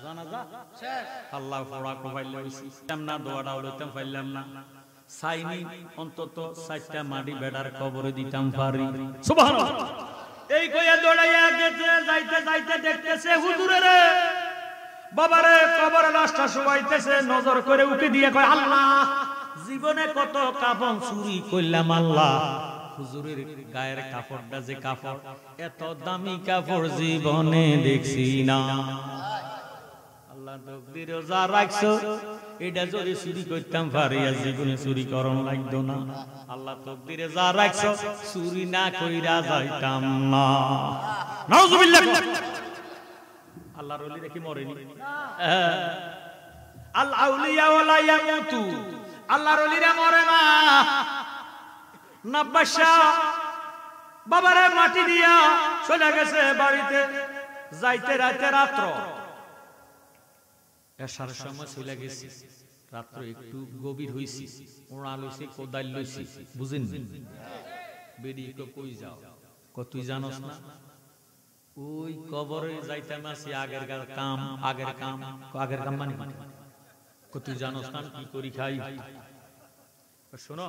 জানাজা শেষ। আল্লাহ পড়া কইলাম না, দোয়াটা লইতাম পাইলাম না। সাইনি অন্তত 4টা মাটি বেড়ার কবরে দিতাম পারি। সুবহানাল্লাহ। এই কইয়া দৌড়াইয়া গেছে, যাইতে যাইতে দেখতেছে হুজুরে বাবারে কবরে লাশটা শুয়াইতেছে, নজর করে উকি দিয়ে কয় আল্লাহ জীবনে কত কাফন চুরি করলাম আল্লাহ, হুজুরের গায়ের কাপড়টা যে কাপড়, এত দামি কাপড় জীবনে দেখছি না। আল্লাহ তকদিরে যা রাখছো এটা যদি চুরি করতাম পারি আর জীবনে চুরি করন লাগতো না। আল্লাহ তকদিরে যা রাখছো চুরি না কইরা যাইতাম না। নাউজুবিল্লাহ। আল্লাহর ওলিরা কি মরেনি? আল আউলিয়া ওয়ালা ইয়ামুতু, আল্লাহর ওলিরা মরে না। নাব্বাসা বাবারে মাটি দিয়া চলে গেছে বাড়িতে, যাইতে রাতে রাত্র এসার সময় চলে গেছে, রাত্র একটু গভীর হইছি, ওড়া লইছি কোদাল লইছি, বুঝেন বেরিয়ে কই যাও, তুই জানোস না ওই কবরে যাইতাম আছি, আগের কাম আগের কাম, আগের কাম মানে তুই জানোস না কি করি খাই। শোনো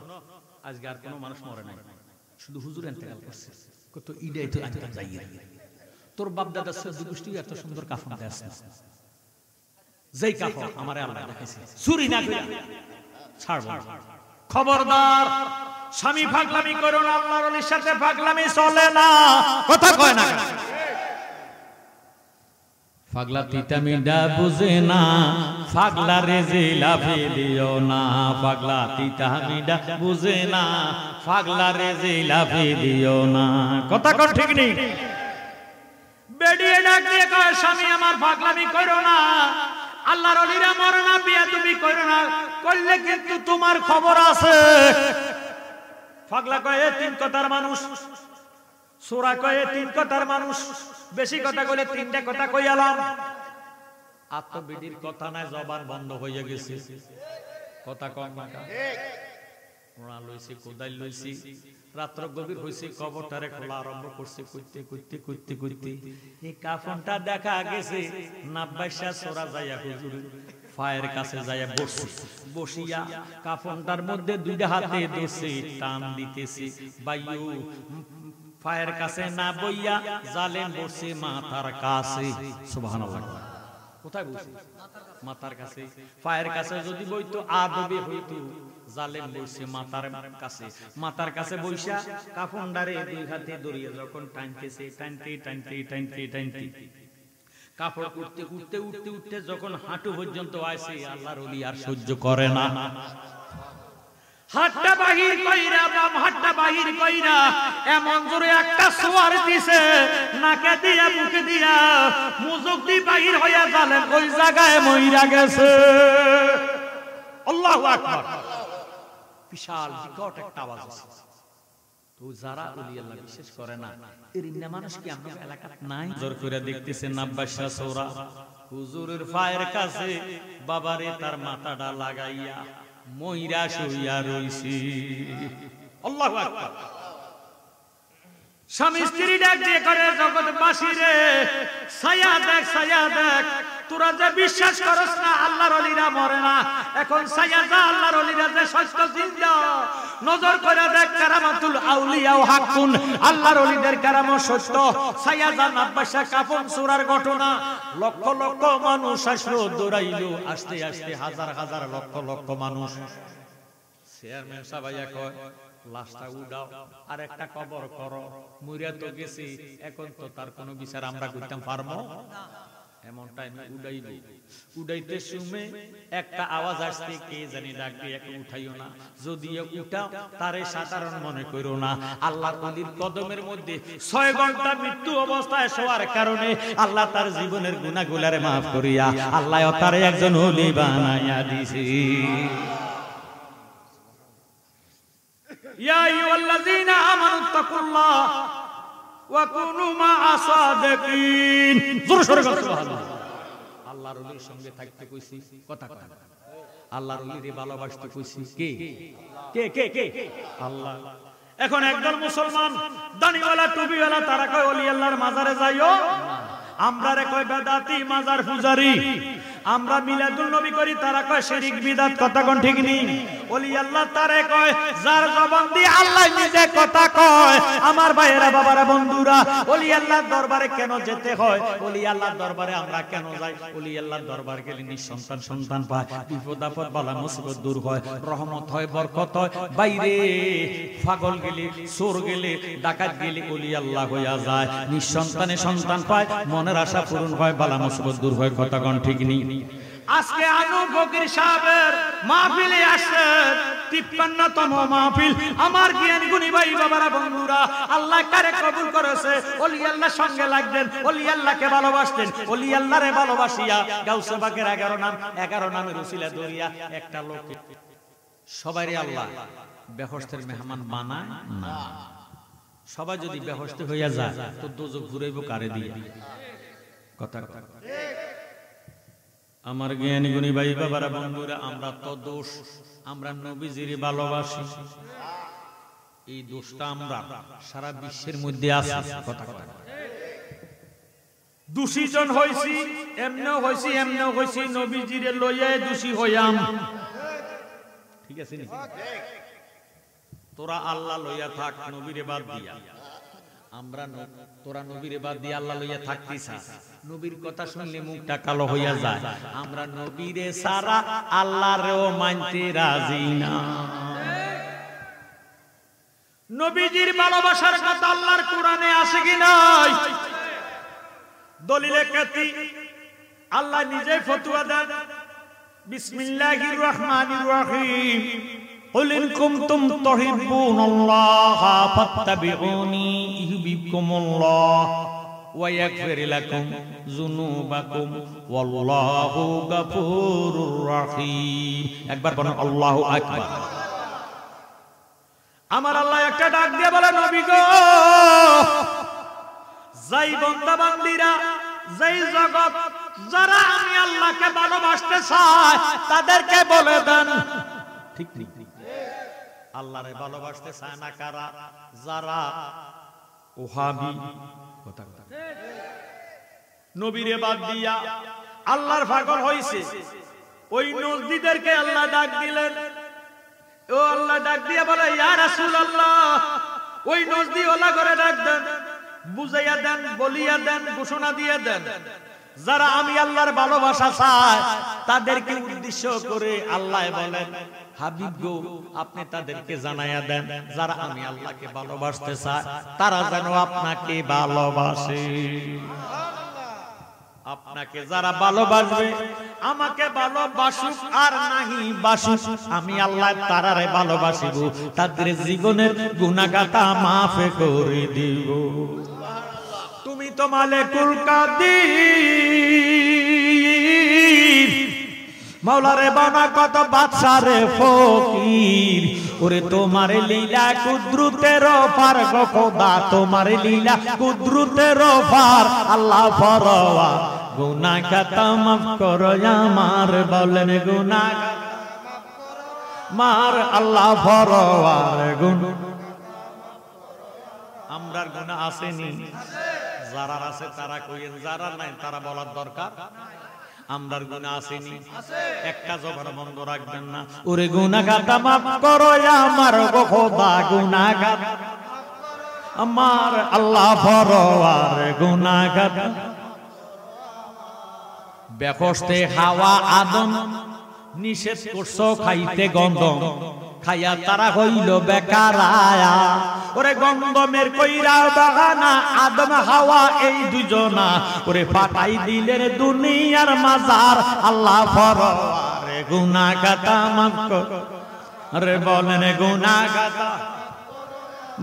আজকে আর কোনো মানুষ মরে নাই, শুধু হুজুর ইন্তেকাল করছে, কত ইডাই তো আজকে যাই তোর বাপ দাদা সদ্য গোষ্ঠী এত সুন্দর কাফন দেয় না, যেই কাফন আমারে আল্লাহ দেখাইছে চুরি না করে ছাড়ব। খবরদার স্বামী পাগলামি করো না, আল্লাহর ওলির সাথে পাগলামি চলে না, কথা কয় না। পাগলা তিতা মিডা বুঝে না, পাগলা রে জিলাপি দিও না, পাগলা তিতা মিডা বুঝে না, পাগলা রে জিলাপি দিও না, কথা কোন ঠিক নেই। বেডিয়ে ডাক দিয়ে কয় স্বামী আমার পাগলামি করো না, আল্লাহর ওলিরা মরে না, বিয়া তুমি করো না, করলে কিন্তু তোমার খবর আছে। পাগলা কয় তিন কথার মানুষ, সোরা কয়ে তিন কথার মানুষ, বেশি কথা কইলে তিনটা কথা কইয়ালাম। আত্মবিধির কথা নাই, জবান বন্ধ হয়ে গেছে, কথা কম না। ওড়া লইছি কোদাল লইছি, রাত্র গভীর হইছে, কবরটারে খোলা আরম্ভ করছে, কইতে কইতে কইতে কইতে এই কাফনটা দেখা গেছে। নাব্বাসা সোরা যাইয়া হুজুর পায়ের কাছে যাইয়া বসছে, বসিয়া কাফনটার মধ্যে দুইটা হাতে ধরছে, টান দিতেছে। বাইয়ু পায়ের কাছে না বইয়া জালেম বসে মাথার কাছে। সুবহানাল্লাহ। কোথায় বসে? মাথার কাছে। পায়ের কাছে যদি বইতো আদবে হইতো, জালেম বসে মাথার কাছে। মাথার কাছে বইসা কাফনডারে দুই হাতে ধরিয়া যখন টানতেছে, টানতে টানতে টানতে টানতে কাপড় উঠতে উঠতে উঠতে উঠতে যখন হাঁটু পর্যন্ত আসে, আল্লাহর ওলি আর সহ্য করে না। হাতটা বাহির কইরা, বাম হাতটা বাহির কইরা এমন জোরে একটা সোয়ার দিছে, নাকে দিয়া মুখে দিয়া মুজুক দি বাহির হইয়া জালেম ওই জায়গায় মইরা গেছে। আল্লাহু আকবার। বিশাল বিকট একটা আওয়াজ আছে। তো যারা ওলি আল্লাহ বিশেষ করে না, এরিনা মানুষ কি আমরা এলাকাত নাই? জোর করে দেখতেছে নাব্বাসা সৌরা হুজুরের পায়ের কাছে বাবারে তার মাথাটা লাগাইয়া মইরা শুইয়া রইছি। আল্লাহু আকবার। স্বামী স্ত্রী ডাক দিয়ে করে জগৎবাসী রে, ছায়া দেখ ছায়া দেখ, তোরা যে বিশ্বাস করস না আল্লাহর ওলিরা মরে না, এখন ছায়া যা আল্লাহর ওলিরা যে সত্য জিন্দা, নজর করে দেখ কারামাতুল আউলিয়া ও হাকুন, আল্লাহর ওলিদের কারামত সত্য। ছায়া যা নাব্বাসা কাফন সূরার ঘটনা, লক্ষ লক্ষ মানুষ আসলো দৌড়াইলো, আস্তে আস্তে হাজার হাজার লক্ষ লক্ষ মানুষ। চেয়ারম্যান সাহেব কয় লাশটা উঠাও আর একটা কবর করো, মরিয়া তো গেছি, এখন তো তার কোনো বিচার আমরা করতে পারবো না। এমন টাইমে উড়াইলো, উড়াইতে শুমে একটা আওয়াজ আসছে, কে জানি ডাক দিয়ে উঠাইও না, যদিও উঠাও তারে সাধারণ মনে করো না। আল্লাহর ওলির কদমের মধ্যে 6 ঘন্টা মৃত্যু অবস্থায় শোয়ার কারণে আল্লাহ তার জীবনের গুনাহগুলারে maaf করিয়া আল্লাহ তারে একজন ওলি বানাইয়া দিয়েছে। ইয়া আইয়ুহাল্লাযীনা আমানুত্তাকুল্লাহ ওয়া কুনু মা'আস সাদিকিন। জোরে সোরে সুবহানাল্লাহ। আল্লাহর ওলির সঙ্গে থাকতে কইছি, কথা কথা আল্লাহর ওলিরে ভালোবাসতে কইছি, কে কে কে কে? আল্লাহ। এখন একদল মুসলমান দাড়িওয়ালা টুপিওয়ালা তারা কয় ওলি আল্লাহর মাজারে যাইও, আমরা রে কয় বেদাতি মাজার পূজারি। আমরা মিলাদুল নবী করি, তারা কয় শিরক বিদআত। কথা কোন ঠিক নেই? ওলি আল্লাহ তারে কয় যার জবান দিয়ে আল্লাহ নিজে কথা কয়। আমার ভাইয়েরা, বাবারা, বন্ধুরা, ওলি আল্লাহর দরবারে কেন যেতে হয়? ওলি আল্লাহর দরবারে আমরা কেন যাই? ওলি আল্লাহর দরবার গেলে নিঃসন্তান সন্তান পায়, বিপদ আপদ বালা মুসিবত দূর হয়, রহমত হয়, বরকত হয়। বাইরে পাগল গেলে, চোর গেলে, ডাকাত গেলে ওলি আল্লাহ হইয়া যায়, নিঃসন্তানে সন্তান পায়, মনের আশা পূরণ হয়, বালা মুসিবত দূর হয়। কথা কোন ঠিক নেই? আজকে আনু ফকির সাহেবের মাহফিলে আসছে 53তম মাহফিল। আমার জ্ঞান গুণী ভাই, বাবারা, বন্ধুরা, আল্লাহ কারে কবুল করেছে। ওলি আল্লাহ সঙ্গে লাগবেন, ওলি আল্লাহকে ভালোবাসতেন, ওলি আল্লাহরে ভালোবাসিয়া গাউসে পাকের 11 নামের উসিলা দরিয়া একটা লোক সবাইরে আল্লাহ বেহেশতের মেহমান বানায় না। সবাই যদি বেহেশতে হইয়া যায় তো দোজখ ঘুরাইব কারে দিয়ে? কথা কথা। আমার জ্ঞানী গুণী ভাই, বাবারা, বন্ধুরা, আমরা তো দোষ, আমরা নবীজির ভালোবাসি, এই দোষটা আমরা সারা বিশ্বের মধ্যে আছে। কথা কথা। দোষী জন হইছি, এমনেও হইছি, এমনেও হইছি, নবীজিরে লইয়া দোষী হইয়াম। ঠিক আছে নি? তোরা আল্লাহ লইয়া থাক, নবীরে বাদ দিয়া। আমরা তোরা নবীরে বাদ দিয়ে আল্লাহ লইয়া থাকতিস, নবীর কথা শুনলে মুখটা কালো হইয়া যায়। আমরা নবীরে সারা আল্লাহরেও মানতে রাজি না। নবীজির ভালোবাসার কথা আল্লাহর কোরআনে আছে কি নাই? দলিলে কাতি আল্লাহ নিজে ফতোয়া দেন, বিসমিল্লাহির রহমানির রহিম, قل إن كنتم تحبون الله فاتبعوني يحببكم الله ويغفر لكم ذنوبكم والله غفور رحيم। একবার বলুন আল্লাহু আকবার। আমার আল্লাহ একটা ডাক দিয়ে বলে, নবী গো, যাই বান্দা বান্দীরা, যেই জগৎ যারা আমি আল্লাহকে ভালোবাসতে চায় তাদেরকে বলে দেন। ঠিক ঠিক। আল্লাহরে ভালোবাসতে চায় না কারা? যারা ওহাবি, কথা কথা, নবীরে বাদ দিয়া আল্লাহর পাগল হইছে, ওই নজদীদেরকে আল্লাহ ডাক দিলেন। ও আল্লাহ ডাক দিয়া বলে, ইয়া রাসূলুল্লাহ, ওই নজদী ওলা করে ডাক দেন, বুঝাইয়া দেন, বলিয়া দেন, ঘোষণা দিয়ে দেন, যারা আমি আল্লাহর ভালোবাসা চায় তাদেরকে উদ্দেশ্য করে আল্লাহ বলেন, হাবিব গো, আপনি তাদেরকে জানাইয়া দেন, যারা আমি আল্লাহকে ভালোবাসতে চায় তারা যেন আপনাকে ভালোবাসে। আপনাকে যারা ভালোবাসবে, আমাকে ভালোবাসুক আর নাহি বাসুক, আমি আল্লাহ তারারে ভালোবাসিব, তাদের জীবনের গুনাহগাতা মাফ করে দিব। তুমি তো মালিকুল কাদির, মাওলারে বানা কত বাদশারে ফকির, ওরে তোমার লীলা কুদরতের পার গো খোদা, তোমার লীলা কুদরতের পার। আল্লাহ ফরওয়া গুনাহ খাতা মাফ করো আমার, বলেন গুনাহ মার। আল্লাহ ফরওয়ার গুনাহ, আমরার গুনাহ আসেনি? যারা আছে তারা কইেন, যারা নাই তারা বলার দরকার। আমরার গুনাহ আসেনি? একটা জবান বন্ধ রাখবেন না। ওরে গুনাহগাতা মাফ করো আমার গো খোদা, গুনাহগাতা আমার। আল্লাহ ফরওয়ার গুনাহগাতা। বেহেশতে হাওয়া আদম নিষেধ করছো খাইতে গন্ধম, খাইয়া তারা হইল বেকারায়া। ওরে গন্ধমের কইরা বাগানা আদম হাওয়া এই দুজনা, ওরে পাঠাই দিলেন দুনিয়ার মাজার। আল্লাহ ফরওয়ার গুনাহগাতা মাফ করো, আরে বলেন গুনাহগাতা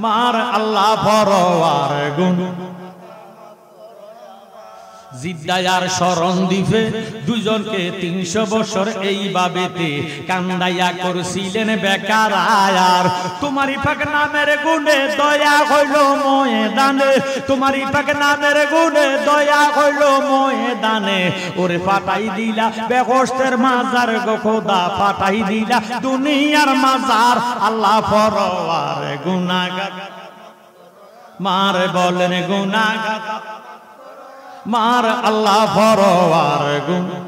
মার। আল্লাহ ফরওয়ার গুনাহ। জিদ্দায়ার শরণ দিবে দুজনকে 300 বছর এইভাবেতে কান্দাইয়া করছিলেন বেকারায়ার। তোমারই পাক নামের গুণে দয়া হইল ময়দানে, তোমারই পাক নামের গুণে দয়া হইল ময়দানে। ওরে পাঠাই দিলা বেহেশতের মাজার গো খোদা, পাঠাই দিলা দুনিয়ার মাজার। আল্লাহ ফরওয়ার গুনাহগাতা মার, বলেন গুনাহগাতা মার। আল্লাহ ফরওয়ার গুনাহ।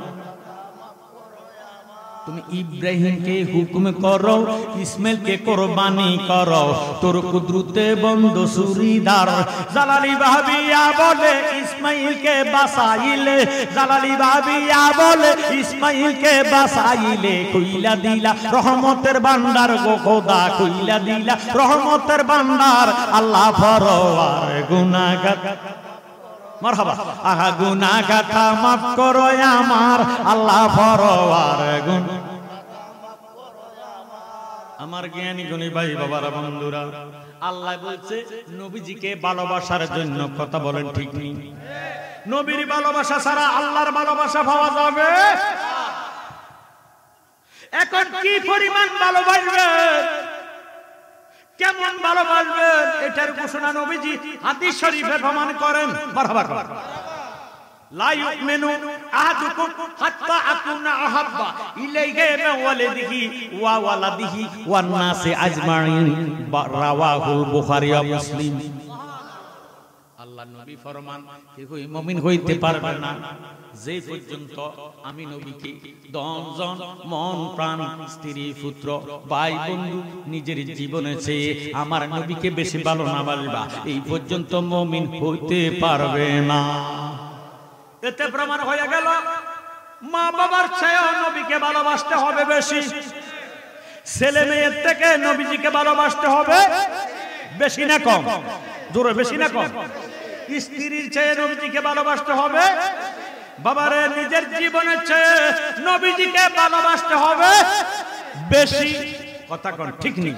তুমি ইব্রাহিমকে হুকুম করো, ইসমাইলকে কুরবানি করো, তোর কুদরতে বন্ধ সুরিদার। জালালি ভাবিয়া বলে ইসমাইলকে বাঁচাইলে, জালালি ভাবিয়া বলে ইসমাইলকে বাঁচাইলে, কইলা দিলা রহমতের ভান্ডার গো খোদা, কইলা দিলা রহমতের ভান্ডার। আল্লাহ পরওয়ার গুনাহগার মারহাবা, আহা গুনাহগার মাফ করো আমার, আল্লাহ পরওয়ার গুন। আমার জ্ঞানী গুণী ভাই বাবারা বন্ধুরা, আল্লাহ বলছে নবীজিকে ভালোবাসার জন্য, কথা বলেন ঠিক নেই? নবীর ভালোবাসা ছাড়া আল্লাহর ভালোবাসা পাওয়া যাবে? এখন কি পরিমাণ ভালোবাসবেন, কেমন ভালোবাসবেন, এটার ঘোষণা নবীজি হাদিস শরীফে প্রমাণ করেন। মারহাবা। লা ইউমিনু আহাদুকুম হাত্তা আকুনা আহাব্বা ইলাইহি মিন ওয়ালিদিহি ওয়া ওয়ালাদিহি ওয়ান নাসি আজমাইন, রাওয়াহুল বুখারী ওয়া মুসলিম। আল্লাহ নবী ফরমান, কেউ মুমিন হইতে পারবে না যে পর্যন্ত আমি নবীকে দশজন মন প্রাণ স্ত্রী পুত্র ভাই বন্ধু নিজের জীবনে চেয়ে আমার নবীকে বেশি ভালো না বাসবা, এই পর্যন্ত মুমিন হইতে পারবে না। এতে প্রমাণ হয়ে গেল মা বাবার চেয়েও নবীকে ভালোবাসতে হবে বেশি, ছেলে মেয়ের থেকে নবীজিকে ভালোবাসতে হবে বেশি না কম? জোরে বেশি না কম? স্ত্রীর চেয়ে নবীজিকে ভালোবাসতে হবে, বাবারে নিজের জীবনের চেয়ে নবীজিকে ভালোবাসতে হবে বেশি। কথা কোন ঠিক নেই?